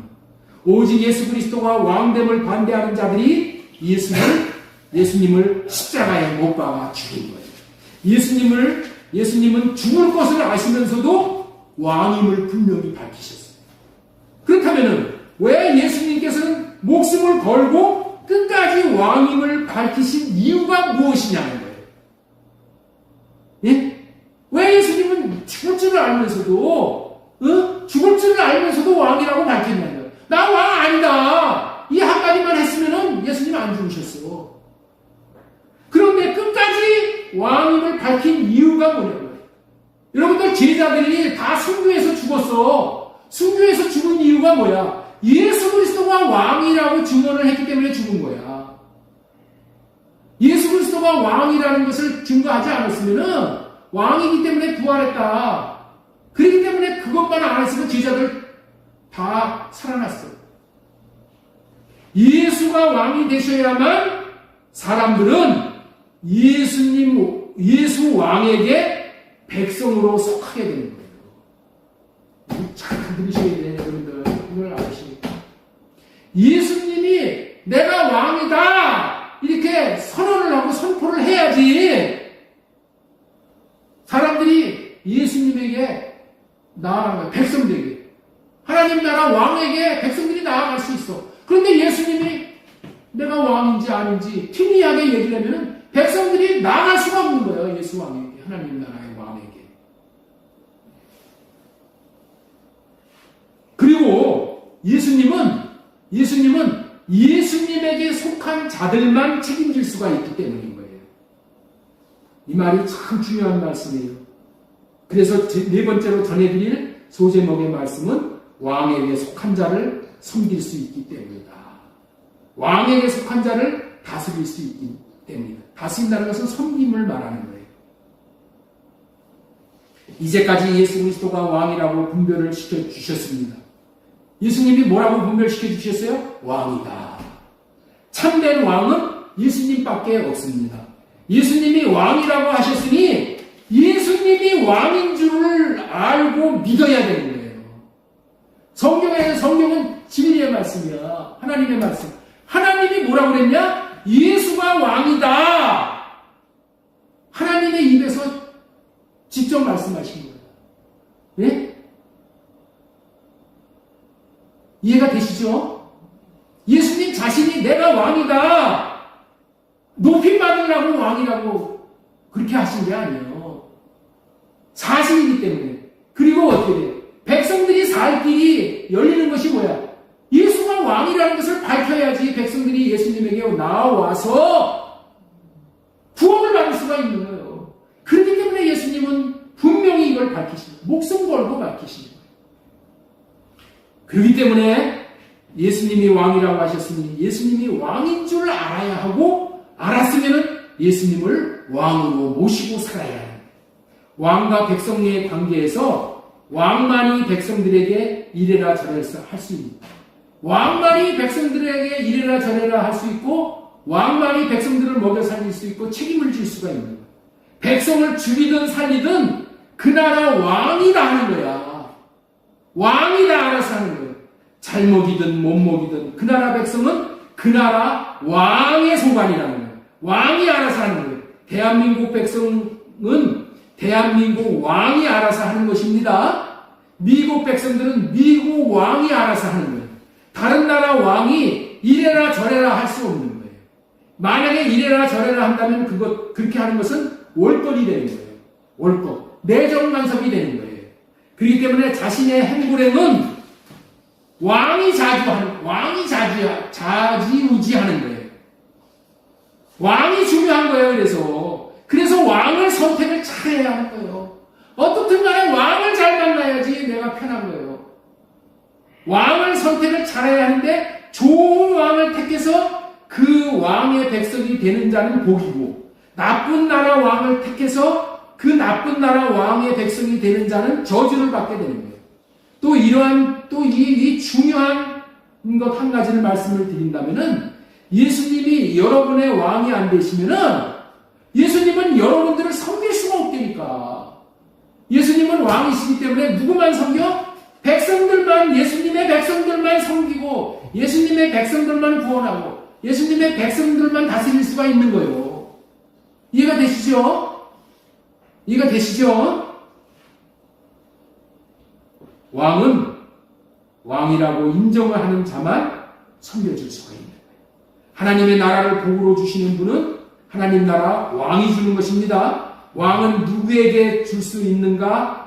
오직 예수 그리스도가 왕됨을 반대하는 자들이 예수님을 십자가에 못 박아 죽인 거예요. 예수님은 죽을 것을 아시면서도 왕임을 분명히 밝히셨어요. 그렇다면 왜 예수님께서는 목숨을 걸고 끝까지 왕임을 밝히신 이유가 무엇이냐는 거예요. 예? 왜 예수님은 죽을 줄을 알면서도 왕이라고 밝혔냐는 거예요. 나 왕 아니다. 이 한마디만 했으면 예수님 안 죽으셨어. 그런데 끝까지 왕임을 밝힌 이유가 뭐냐고요. 여러분들 제자들이 다 순교해서 죽었어. 순교해서 죽은 이유가 뭐야? 예수 그리스도가 왕이라고 증언을 했기 때문에 죽은 거야. 예수 그리스도가 왕이라는 것을 증거하지 않았으면은 왕이기 때문에 부활했다. 그렇기 때문에 그것만 안 했으면 제자들 다 살아났어. 예수가 왕이 되셔야만 사람들은 예수 왕에게 백성으로 속하게 되는 거예요. 잘 들으셔야 돼요, 여러분들. 이걸 아시니까. 예수님이 내가 왕이다! 이렇게 선언을 하고 선포를 해야지 사람들이 예수님에게 나아가는 거예요. 백성들에게. 하나님 나라 왕에게 백성들이 나아갈 수 있어. 그런데 예수님이 내가 왕인지 아닌지 팀리하게 얘기를 하면 백성들이 나아갈 수가 없는 거예요. 예수 왕에게. 하나님 나라의 왕에게. 그리고 예수님은 예수님에게 속한 자들만 책임질 수가 있기 때문인 거예요. 이 말이 참 중요한 말씀이에요. 그래서 네 번째로 전해드릴 소제목의 말씀은 왕에게 속한 자를 섬길 수 있기 때문이다. 왕에게 속한 자를 다스릴 수 있기 때문이다. 다스린다는 것은 섬김을 말하는 거예요. 이제까지 예수 그리스도가 왕이라고 분별을 시켜주셨습니다. 예수님이 뭐라고 분별시켜 주셨어요? 왕이다. 참된 왕은 예수님밖에 없습니다. 예수님이 왕이라고 하셨으니 예수님이 왕인 줄을 알고 믿어야 되는 거예요. 성경은 진리의 말씀이야. 하나님의 말씀. 하나님이 뭐라고 그랬냐? 예수가 왕이다. 하나님의 입에서 직접 말씀하신 거예요. 예? 이해가 되시죠? 예수님 자신이 내가 왕이다. 높임받으라고 왕이라고 그렇게 하신 게 아니에요. 사실이기 때문에. 그리고 어떻게 돼요? 백성들이 살 길이 열리는 것이 뭐야? 예수가 왕이라는 것을 밝혀야지 백성들이 예수님에게 나와서 구원을 받을 수가 있는 거예요. 그렇기 때문에 예수님은 분명히 이걸 밝히신 거예요. 목숨 걸고 밝히신 거예요. 그렇기 때문에 예수님이 왕이라고 하셨으니 예수님이 왕인 줄 알아야 하고 알았으면 예수님을 왕으로 모시고 살아야 해요. 왕과 백성의 관계에서 왕만이 백성들에게 이래라 저래라 할 수 있다. 왕만이 백성들에게 이래라 저래라 할 수 있고 왕만이 백성들을 먹여 살릴 수 있고 책임을 질 수가 있는 거예요. 백성을 죽이든 살리든 그 나라 왕이다 하는 거야. 왕이 다 알아서 하는 거예요. 잘 먹이든 못 먹이든 그 나라 백성은 그 나라 왕의 소관이라는 거예요. 왕이 알아서 하는 거예요. 대한민국 백성은 대한민국 왕이 알아서 하는 것입니다. 미국 백성들은 미국 왕이 알아서 하는 거예요. 다른 나라 왕이 이래라 저래라 할 수 없는 거예요. 만약에 이래라 저래라 한다면 그렇게 하는 것은 월권이 되는 거예요. 월권. 내정 간섭이 되는 거예요. 그렇기 때문에 자신의 행불행은 왕이 자지우지하는 거예요. 왕이 중요한 거예요. 그래서 왕을 선택을 잘해야 하는 거예요. 어떻든 간에 왕을 잘 만나야지 내가 편한 거예요. 왕을 선택을 잘해야 하는데 좋은 왕을 택해서 그 왕의 백성이 되는 자는 복이고 나쁜 나라 왕을 택해서 그 나쁜 나라 왕의 백성이 되는 자는 저주를 받게 되는 거예요. 또 이 중요한 것 한 가지를 말씀을 드린다면은 예수님이 여러분의 왕이 안 되시면은 예수님은 여러분들을 섬길 수가 없다니까. 예수님은 왕이시기 때문에 누구만 섬겨? 백성들만, 예수님의 백성들만 섬기고 예수님의 백성들만 구원하고 예수님의 백성들만 다스릴 수가 있는 거예요. 이해가 되시죠? 이해가 되시죠? 왕은 왕이라고 인정을 하는 자만 섬겨줄 수가 있는 거예요. 하나님의 나라를 복으로 주시는 분은 하나님 나라 왕이 주는 것입니다. 왕은 누구에게 줄 수 있는가?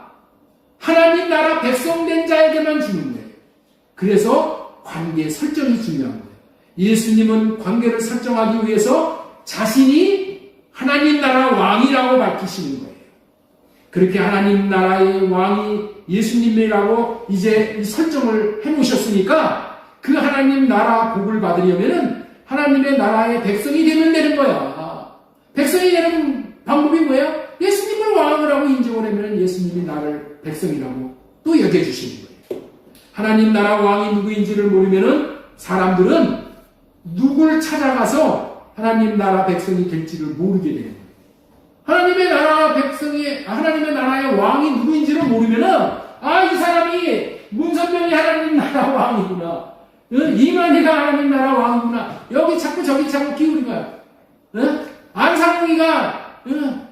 하나님 나라 백성된 자에게만 주는 거예요. 그래서 관계 설정이 중요한 거예요. 예수님은 관계를 설정하기 위해서 자신이 하나님 나라 왕이라고 밝히시는 거예요. 그렇게 하나님 나라의 왕이 예수님이라고 이제 설정을 해놓으셨으니까 그 하나님 나라 복을 받으려면 하나님의 나라의 백성이 되면 되는 거야. 백성이 되는 방법이 뭐예요? 예수님을 왕으로 하고 인정을 하면 예수님이 나를 백성이라고 또 여겨주시는 거예요. 하나님 나라 왕이 누구인지를 모르면 사람들은 누굴 찾아가서 하나님 나라 백성이 될지를 모르게 되는 거예요. 하나님의 나라의 왕이 누구인지를 모르면은, 이 사람이 문선명이 하나님 나라 왕이구나. 이만희가 하나님 나라 왕이구나. 여기 자꾸 저기 자꾸 기울인 거야. 안상홍이가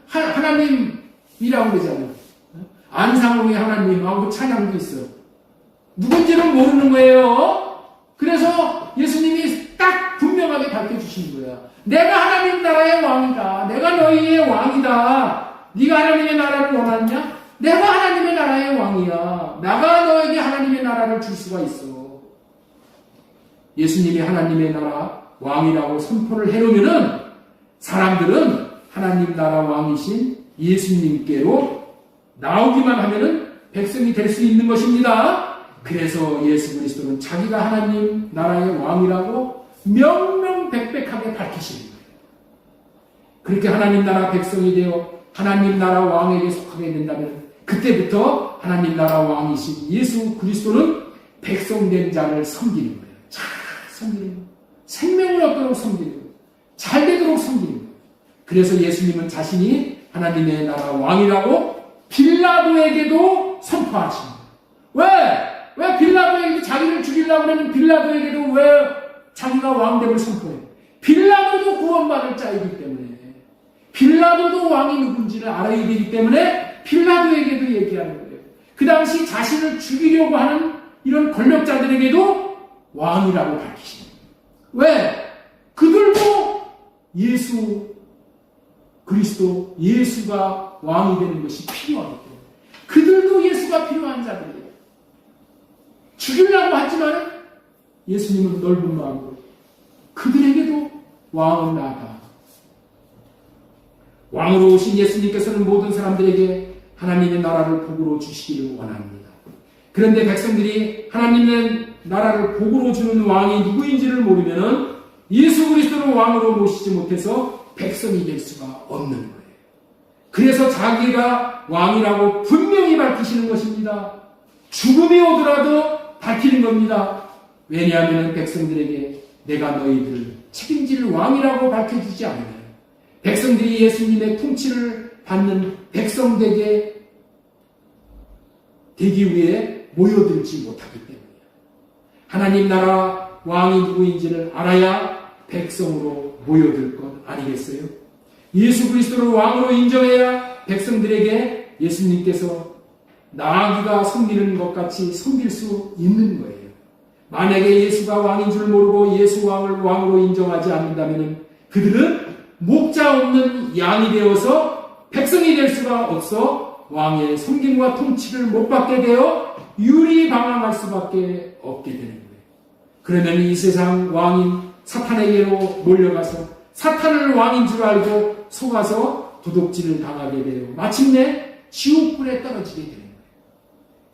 하나님이라고 그러잖아요. 안상홍의 하나님하고 찬양도 있어요. 누군지는 모르는 거예요. 그래서 예수님이 딱 분명하게 밝혀주시는 거야. 내가 하나님 나라의 왕이다. 내가 너희의 왕이다. 네가 하나님의 나라를 원하느냐? 내가 하나님의 나라의 왕이야. 나가 너에게 하나님의 나라를 줄 수가 있어. 예수님이 하나님의 나라 왕이라고 선포를 해놓으면은 사람들은 하나님 나라 왕이신 예수님께로 나오기만 하면은 백성이 될 수 있는 것입니다. 그래서 예수 그리스도는 자기가 하나님 나라의 왕이라고 명명백백하게 밝히시는 거예요. 그렇게 하나님 나라 백성이 되어 하나님 나라 왕에게 속하게 된다면 그때부터 하나님 나라 왕이신 예수 그리스도는 백성된 자를 섬기는 거예요. 잘 섬기는 거예요. 생명을 얻도록 섬기는 거예요. 잘 되도록 섬기는 거예요. 그래서 예수님은 자신이 하나님의 나라 왕이라고 빌라도에게도 선포하십니다. 왜 빌라도에게도 자기를 죽이려고 하는 빌라도에게도 왜 자기가 왕됨을 선포해요? 빌라도도 구원받을 자이기 때문에, 빌라도도 왕이 누군지를 알아야 되기 때문에 빌라도에게도 얘기하는 거예요. 그 당시 자신을 죽이려고 하는 이런 권력자들에게도 왕이라고 밝히십니다. 왜? 그들도 예수 그리스도, 예수가 왕이 되는 것이 필요하기 때문에 그들도 예수가 필요한 자들이에요. 죽이려고 하지만 예수님은 넓은 마음으로 그들에게도 왕은 나다. 왕으로 오신 예수님께서는 모든 사람들에게 하나님의 나라를 복으로 주시기를 원합니다. 그런데 백성들이 하나님의 나라를 복으로 주는 왕이 누구인지를 모르면 예수 그리스도를 왕으로 모시지 못해서 백성이 될 수가 없는 거예요. 그래서 자기가 왕이라고 분명히 밝히시는 것입니다. 죽음이 오더라도 밝히는 겁니다. 왜냐하면 백성들에게 내가 너희들 책임질 왕이라고 밝혀주지 않아요. 백성들이 예수님의 통치를 받는 백성되게 되기 위해 모여들지 못하기 때문이에요. 하나님 나라 왕이 누구인지를 알아야 백성으로 모여들 것 아니겠어요? 예수 그리스도를 왕으로 인정해야 백성들에게 예수님께서 나아기가 섬기는 것 같이 섬길 수 있는 거예요. 만약에 예수가 왕인 줄 모르고 예수 왕을 왕으로 인정하지 않는다면 그들은 목자 없는 양이 되어서 백성이 될 수가 없어 왕의 섬김과 통치를 못 받게 되어 유리방황할 수밖에 없게 되는 거예요. 그러면 이 세상 왕인 사탄에게로 몰려가서 사탄을 왕인 줄 알고 속아서 도둑질을 당하게 되어 마침내 지옥불에 떨어지게 되는 거예요.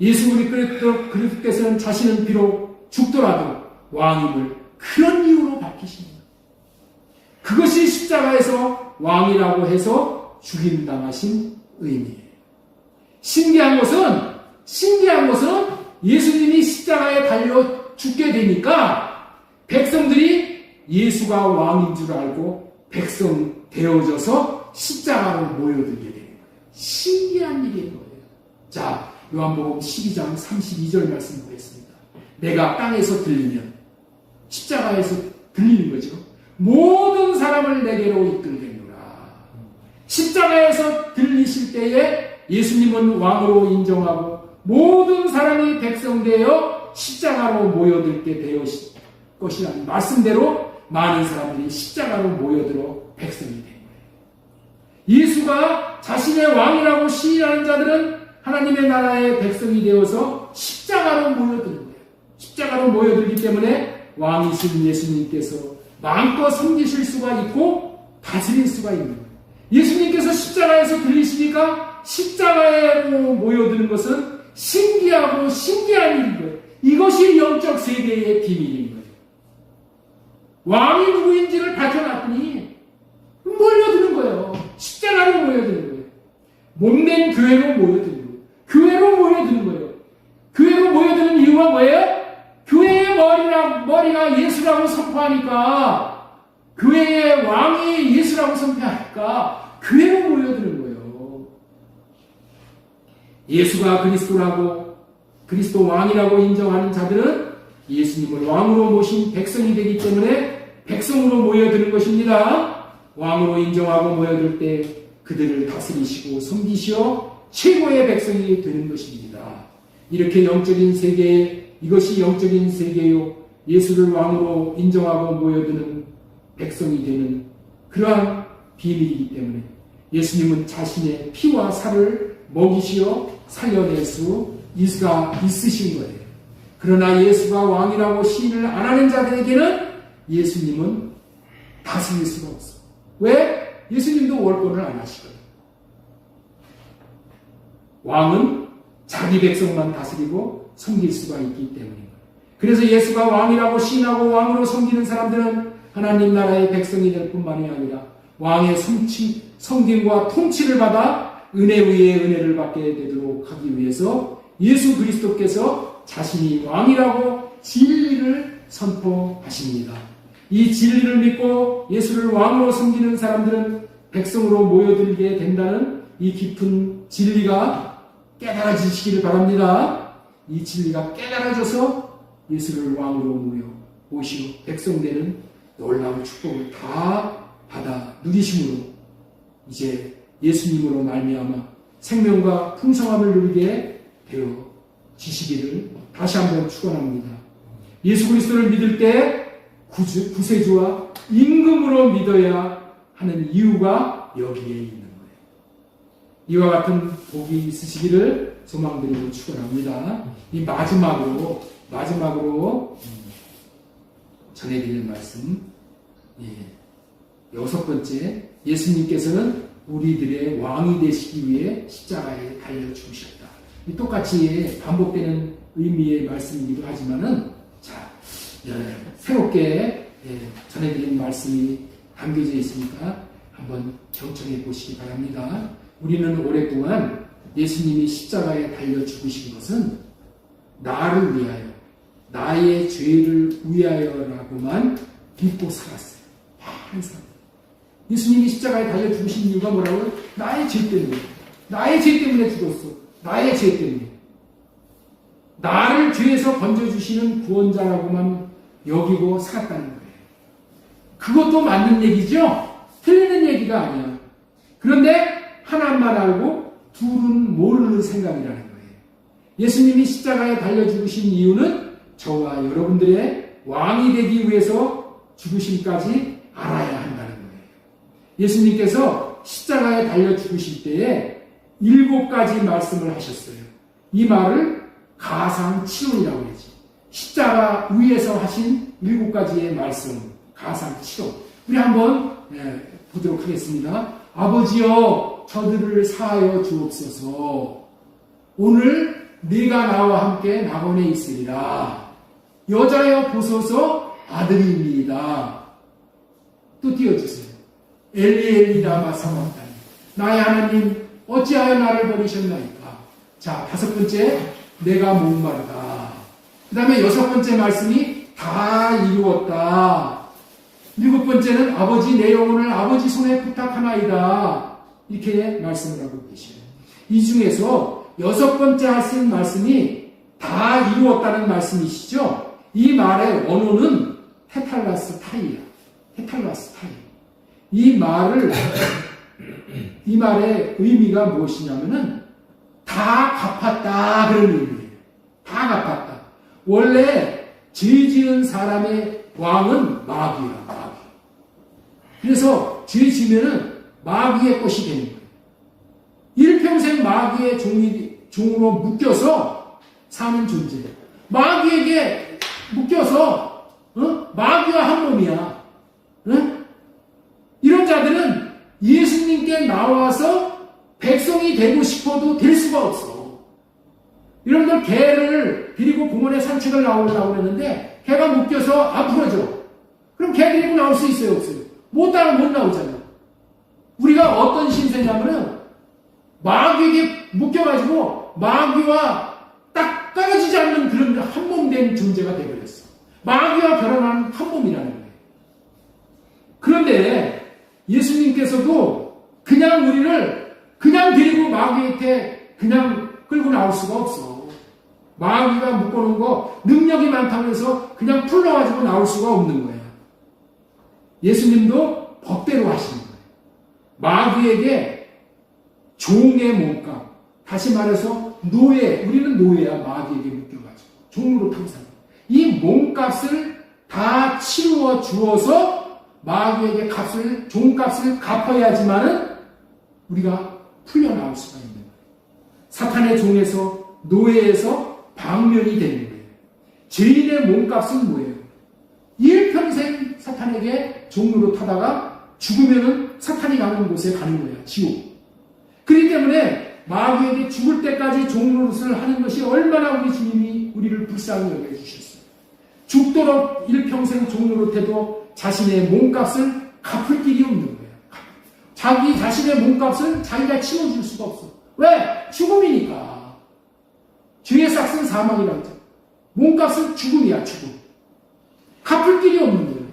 예수 그리스도께서는 자신은 비록 죽더라도 왕임을 그런 이유로 밝히십니다. 그것이 십자가에서 왕이라고 해서 죽임당하신 의미예요. 신기한 것은 예수님이 십자가에 달려 죽게 되니까 백성들이 예수가 왕인 줄 알고 백성 되어져서 십자가로 모여들게 되는 거예요. 신기한 일인 거예요. 자, 요한복음 12장 32절 말씀 보겠습니다. 내가 땅에서 들리면 십자가에서 들리는 거죠. 모든 사람을 내게로 이끌겠노라. 십자가에서 들리실 때에 예수님은 왕으로 인정하고 모든 사람이 백성되어 십자가로 모여들게 되었을 것이라는 말씀대로 많은 사람들이 십자가로 모여들어 백성이 된 거예요. 예수가 자신의 왕이라고 시인하는 자들은 하나님의 나라의 백성이 되어서 십자가로 모여드는 거예요. 십자가로 모여들기 때문에 왕이신 예수님께서 마음껏 섬기실 수가 있고 다스릴 수가 있는 거예요. 예수님께서 십자가에서 들리시니까 십자가로 모여드는 것은 신기하고 신기한 일인 거예요. 이것이 영적 세계의 비밀인 거예요. 왕이 누구인지를 밝혀놨더니 모여드는 거예요. 십자가로 모여드는 거예요. 몸된 교회로 모여드는 거예요. 교회로 모여드는 거예요. 교회로 모여드는 이유가 뭐예요? 교회의 머리가 예수라고 선포하니까, 교회의 왕이 예수라고 선포하니까 교회로 모여드는 거예요. 예수가 그리스도 왕이라고 인정하는 자들은 예수님을 왕으로 모신 백성이 되기 때문에 백성으로 모여드는 것입니다. 왕으로 인정하고 모여들 때 그들을 다스리시고 섬기시어 최고의 백성이 되는 것입니다. 이렇게 영적인 세계에 이것이 영적인 세계요 예수를 왕으로 인정하고 모여드는 백성이 되는 그러한 비밀이기 때문에 예수님은 자신의 피와 살을 먹이시어 살려낼 수 있으신 거예요. 그러나 예수가 왕이라고 시인을 안 하는 자들에게는 예수님은 다스릴 수가 없어. 왜? 예수님도 월권을 안 하시거든요. 왕은 자기 백성만 다스리고 섬길 수가 있기 때문입니다. 그래서 예수가 왕이라고 시인하고 왕으로 섬기는 사람들은 하나님 나라의 백성이 될 뿐만이 아니라 왕의 섬김과 통치를 받아 은혜 위에 은혜를 받게 되도록 하기 위해서 예수 그리스도께서 자신이 왕이라고 진리를 선포하십니다. 이 진리를 믿고 예수를 왕으로 섬기는 사람들은 백성으로 모여들게 된다는 이 깊은 진리가 깨달아지시기를 바랍니다. 이 진리가 깨달아져서 예수를 왕으로 모시고 백성 되는 놀라운 축복을 다 받아 누리심으로 이제 예수님으로 말미암아 생명과 풍성함을 누리게 되어지시기를 다시 한번 축원합니다. 예수 그리스도를 믿을 때 구세주와 임금으로 믿어야 하는 이유가 여기에 있는 거예요. 이와 같은 복이 있으시기를 소망드리고 축원합니다. 이 마지막으로 전해드릴 말씀, 여섯 번째, 예수님께서는 우리들의 왕이 되시기 위해 십자가에 달려 죽으셨다. 똑같이 반복되는 의미의 말씀이기도 하지만은, 새롭게 전해드린 말씀이 담겨져 있으니까 한번 경청해 보시기 바랍니다. 우리는 오랫동안 예수님이 십자가에 달려 죽으신 것은 나를 위하여, 나의 죄를 위하여라고만 믿고 살았어요. 항상. 예수님이 십자가에 달려 죽으신 이유가 뭐라고요? 나의 죄 때문에. 나의 죄 때문에 죽었어. 나의 죄 때문에. 나를 죄에서 건져주시는 구원자라고만 여기고 살았다는 거예요. 그것도 맞는 얘기죠? 틀리는 얘기가 아니야. 그런데 하나만 알고 둘은 모르는 생각이라는 거예요. 예수님이 십자가에 달려 죽으신 이유는 저와 여러분들의 왕이 되기 위해서 죽으심까지 알아야 한다는 거예요. 예수님께서 십자가에 달려 죽으실 때에 7가지 말씀을 하셨어요. 이 말을 가상치론이라고 하지. 십자가 위에서 하신 7가지의 말씀, 가상치론. 우리 한번 보도록 하겠습니다. 아버지여, 저들을 사하여 주옵소서. 오늘 네가 나와 함께 낙원에 있으리라. 여자여 보소서, 아들입니다. 또 띄워주세요. 엘리 엘리 라마 사박다니. 나의 하나님, 어찌하여 나를 버리셨나이까. 자, 5번째, 내가 목마르다. 그 다음에 6번째 말씀이 다 이루었다. 7번째는 아버지 내 영혼을 아버지 손에 부탁하나이다. 이렇게 말씀을 하고 계시요. 이 중에서 6번째 하신 말씀이 다 이루었다는 말씀이시죠. 이 말의 원어는 테탈라스 타이야. 테탈라스 타이. 이 말의 의미가 무엇이냐면은 다 갚았다 그런 의미예요. 다 갚았다. 원래 죄 지은 사람의 왕은 마귀야, 마귀. 그래서 죄 지면은 마귀의 것이 되는 거예요. 일평생 마귀의 종으로 묶여서 사는 존재예요. 마귀에게 묶여서 마귀와 한 몸이야. 이런 자들은 예수님께 나와서 백성이 되고 싶어도 될 수가 없어. 여러분들 개를 데리고 공원에 산책을 나오려고 했는데 개가 묶여서 안 풀어져. 그럼 개 데리고 나올 수 있어요, 없어요? 못 나오잖아요. 우리가 어떤 신세냐면은 마귀에게 묶여가지고 마귀와 딱 떨어지지 않는 그런 한 몸 된 존재가 되어버렸어. 마귀와 결혼한 한 몸이라는 거예요. 그런데 예수님께서도 그냥 우리를 그냥 데리고 마귀한테 그냥 끌고 나올 수가 없어. 마귀가 묶어놓은 거 능력이 많다고 해서 그냥 풀러가지고 나올 수가 없는 거야. 예수님도 법대로 하시는 거예요. 마귀에게 종의 몸값, 다시 말해서 노예, 우리는 노예야. 마귀에게 묶여가지고 종으로 타고 살고 이 몸값을 다 치루어 주어서 마귀에게 종값을 갚아야지만은 우리가 풀려나올 수가 있는 거예요. 사탄의 종에서 노예에서 방면이 되는 거예요. 죄인의 몸값은 뭐예요? 일평생 사탄에게 종으로 타다가 죽으면은 사탄이 가는 곳에 가는 거야. 지옥. 그렇기 때문에 마귀에게 죽을 때까지 종노릇을 하는 것이 얼마나 우리 주님이 우리를 불쌍히 여겨주셨어요. 죽도록 일평생 종노릇해도 자신의 몸값을 갚을 길이 없는 거예요. 자기 자신의 몸값을 자기가 치워줄 수가 없어. 왜? 죽음이니까. 죄의 삭은 사망이라고 했죠. 몸값은 죽음이야, 죽음. 갚을 길이 없는 거예요.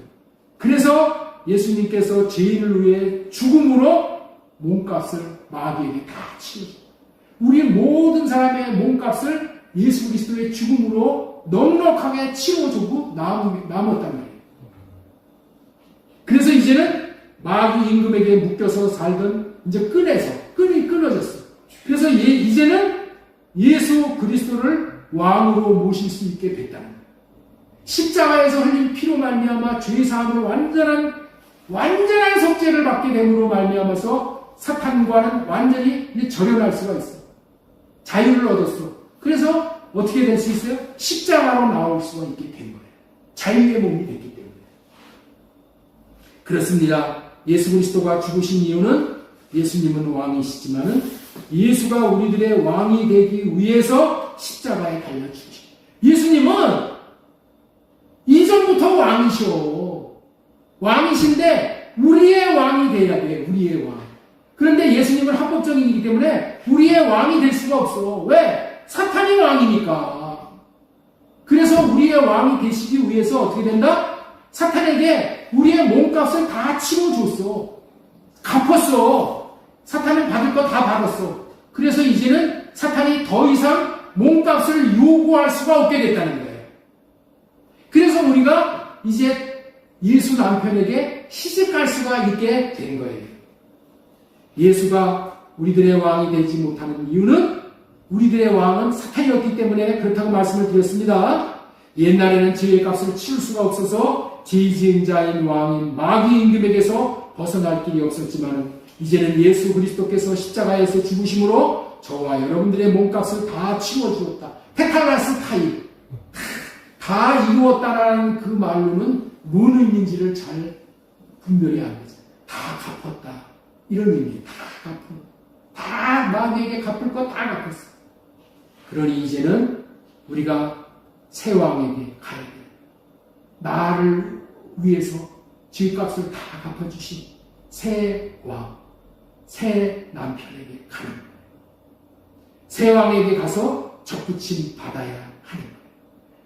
그래서 예수님께서 죄인을 위해 죽음으로 몸값을 마귀에게 다 치워줘요. 우리 모든 사람의 몸값을 예수 그리스도의 죽음으로 넉넉하게 치워주고 남았단 말이에요. 그래서 이제는 마귀 임금에게 묶여서 살던 이제 끈이 끊어졌어. 그래서 이제는 예수 그리스도를 왕으로 모실 수 있게 됐다는 거예요. 십자가에서 흘린 피로 말미암아 죄 사함을 완전한 속죄를 받게 됨으로 말미암아서 사탄과는 완전히 이제 절연할 수가 있어. 자유를 얻었어. 그래서 어떻게 될 수 있어요? 십자가로 나올 수가 있게 된 거예요. 자유의 몸이 됐기 때문에. 그렇습니다. 예수 그리스도가 죽으신 이유는 예수님은 왕이시지만은 예수가 우리들의 왕이 되기 위해서 십자가에 달려 죽으신. 예수님은 이전부터 왕이셔. 왕이신데 우리의 왕이 돼야 돼. 우리의 왕. 그런데 예수님은 합법적이기 때문에 우리의 왕이 될 수가 없어. 왜? 사탄이 왕이니까. 그래서 우리의 왕이 되시기 위해서 어떻게 된다? 사탄에게 우리의 몸값을 다 치워줬어. 갚았어. 사탄은 받을 거 다 받았어. 그래서 이제는 사탄이 더 이상 몸값을 요구할 수가 없게 됐다는 거예요. 그래서 우리가 이제 예수 남편에게 시집갈 수가 있게 된 거예요. 예수가 우리들의 왕이 되지 못하는 이유는 우리들의 왕은 사탄이었기 때문에 그렇다고 말씀을 드렸습니다. 옛날에는 죄의 값을 치울 수가 없어서 죄 지은 자인 왕인 마귀 임금에게서 벗어날 길이 없었지만 이제는 예수 그리스도께서 십자가에서 죽으심으로 저와 여러분들의 몸값을 다 치워주었다. 테탈라스 타이 다 이루었다라는 그 말로는 뭔 의미인지를 잘 분별이 안 되죠. 다 갚았다. 이런 의미. 다 마귀에게 갚을 거 다 갚았어. 그러니 이제는 우리가 새 왕에게 가야 돼. 나를 위해서 죄값을 다 갚아주신 새 왕, 새 남편에게 가는 거예요. 새 왕에게 가서 접붙임 받아야 하는 거예요.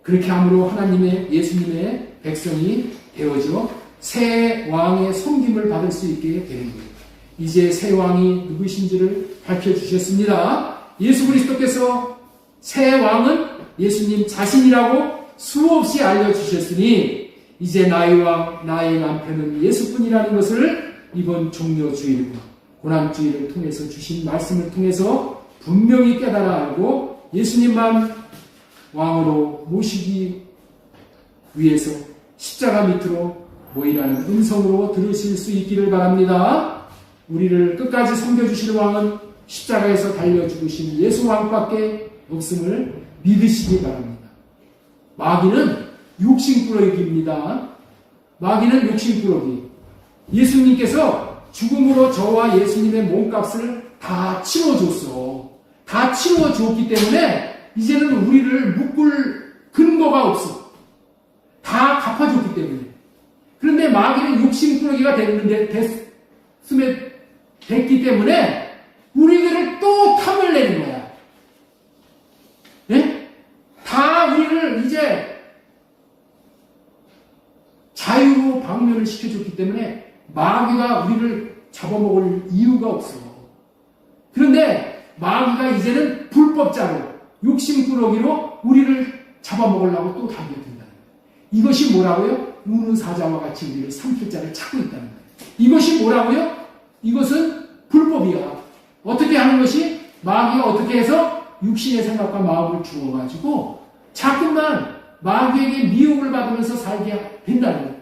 그렇게 함으로 하나님의 예수님의 백성이 되어져 새 왕의 섬김을 받을 수 있게 되는 거예요. 이제 새 왕이 누구신지를 밝혀주셨습니다. 예수 그리스도께서 새 왕은 예수님 자신이라고 수없이 알려주셨으니 이제 나의 왕, 나의 남편은 예수뿐이라는 것을 이번 종료주일과 고난주일을 통해서 주신 말씀을 통해서 분명히 깨달아 알고 예수님만 왕으로 모시기 위해서 십자가 밑으로 모이라는 음성으로 들으실 수 있기를 바랍니다. 우리를 끝까지 섬겨주실 왕은 십자가에서 달려 죽으신 예수 왕밖에 없음을 믿으시기 바랍니다. 마귀는 욕심꾸러기입니다. 마귀는 욕심꾸러기. 예수님께서 죽음으로 저와 예수님의 몸값을 다 치워줬어. 다 치워줬기 때문에 이제는 우리를 묶을 근거가 없어. 다 갚아줬기 때문에. 그런데 마귀는 욕심꾸러기가 됐기 때문에 우리들을 또 탐을 내는 거야. 예? 다 우리를 이제 자유로 방면을 시켜줬기 때문에 마귀가 우리를 잡아먹을 이유가 없어. 그런데 마귀가 이제는 불법자로 욕심꾸러기로 우리를 잡아먹으려고 또 달려든다. 이것이 뭐라고요? 우는 사자와 같이 우리를 삼킬 자를 찾고 있다는 거예요. 이것이 뭐라고요? 이것은 불법이야. 어떻게 하는 것이? 마귀가 어떻게 해서 육신의 생각과 마음을 주어가지고 자꾸만 마귀에게 미혹을 받으면서 살게 된다는 거예요.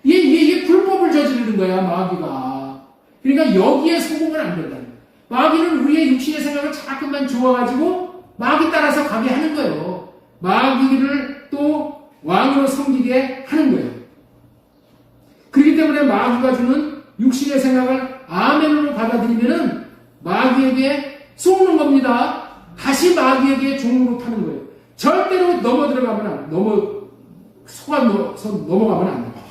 이게 불법을 저지르는 거야, 마귀가. 그러니까 여기에 속으면 안 된다는 거예요. 마귀는 우리의 육신의 생각을 자꾸만 주어가지고 마귀 따라서 가게 하는 거예요. 마귀를 또 왕으로 섬기게 하는 거예요. 그렇기 때문에 마귀가 주는 육신의 생각을 아멘으로 받아들이면은 마귀에게 속는 겁니다. 다시 마귀에게 종으로 타는 거예요. 절대로 속아서 넘어가면 안 돼요.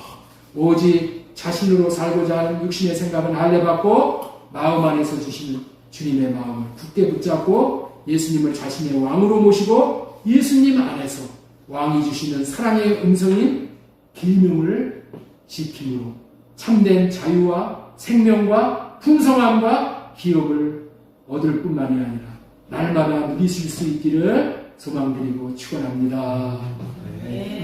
오직 자신으로 살고자 하는 육신의 생각은 할례받고 마음 안에서 주시는 주님의 마음을 굳게 붙잡고 예수님을 자신의 왕으로 모시고 예수님 안에서 왕이 주시는 사랑의 음성인 계명을 지킴으로 참된 자유와 생명과 풍성함과 기업을 얻을 뿐만이 아니라 날마다 누리실 수 있기를 소망드리고 축원합니다.
네.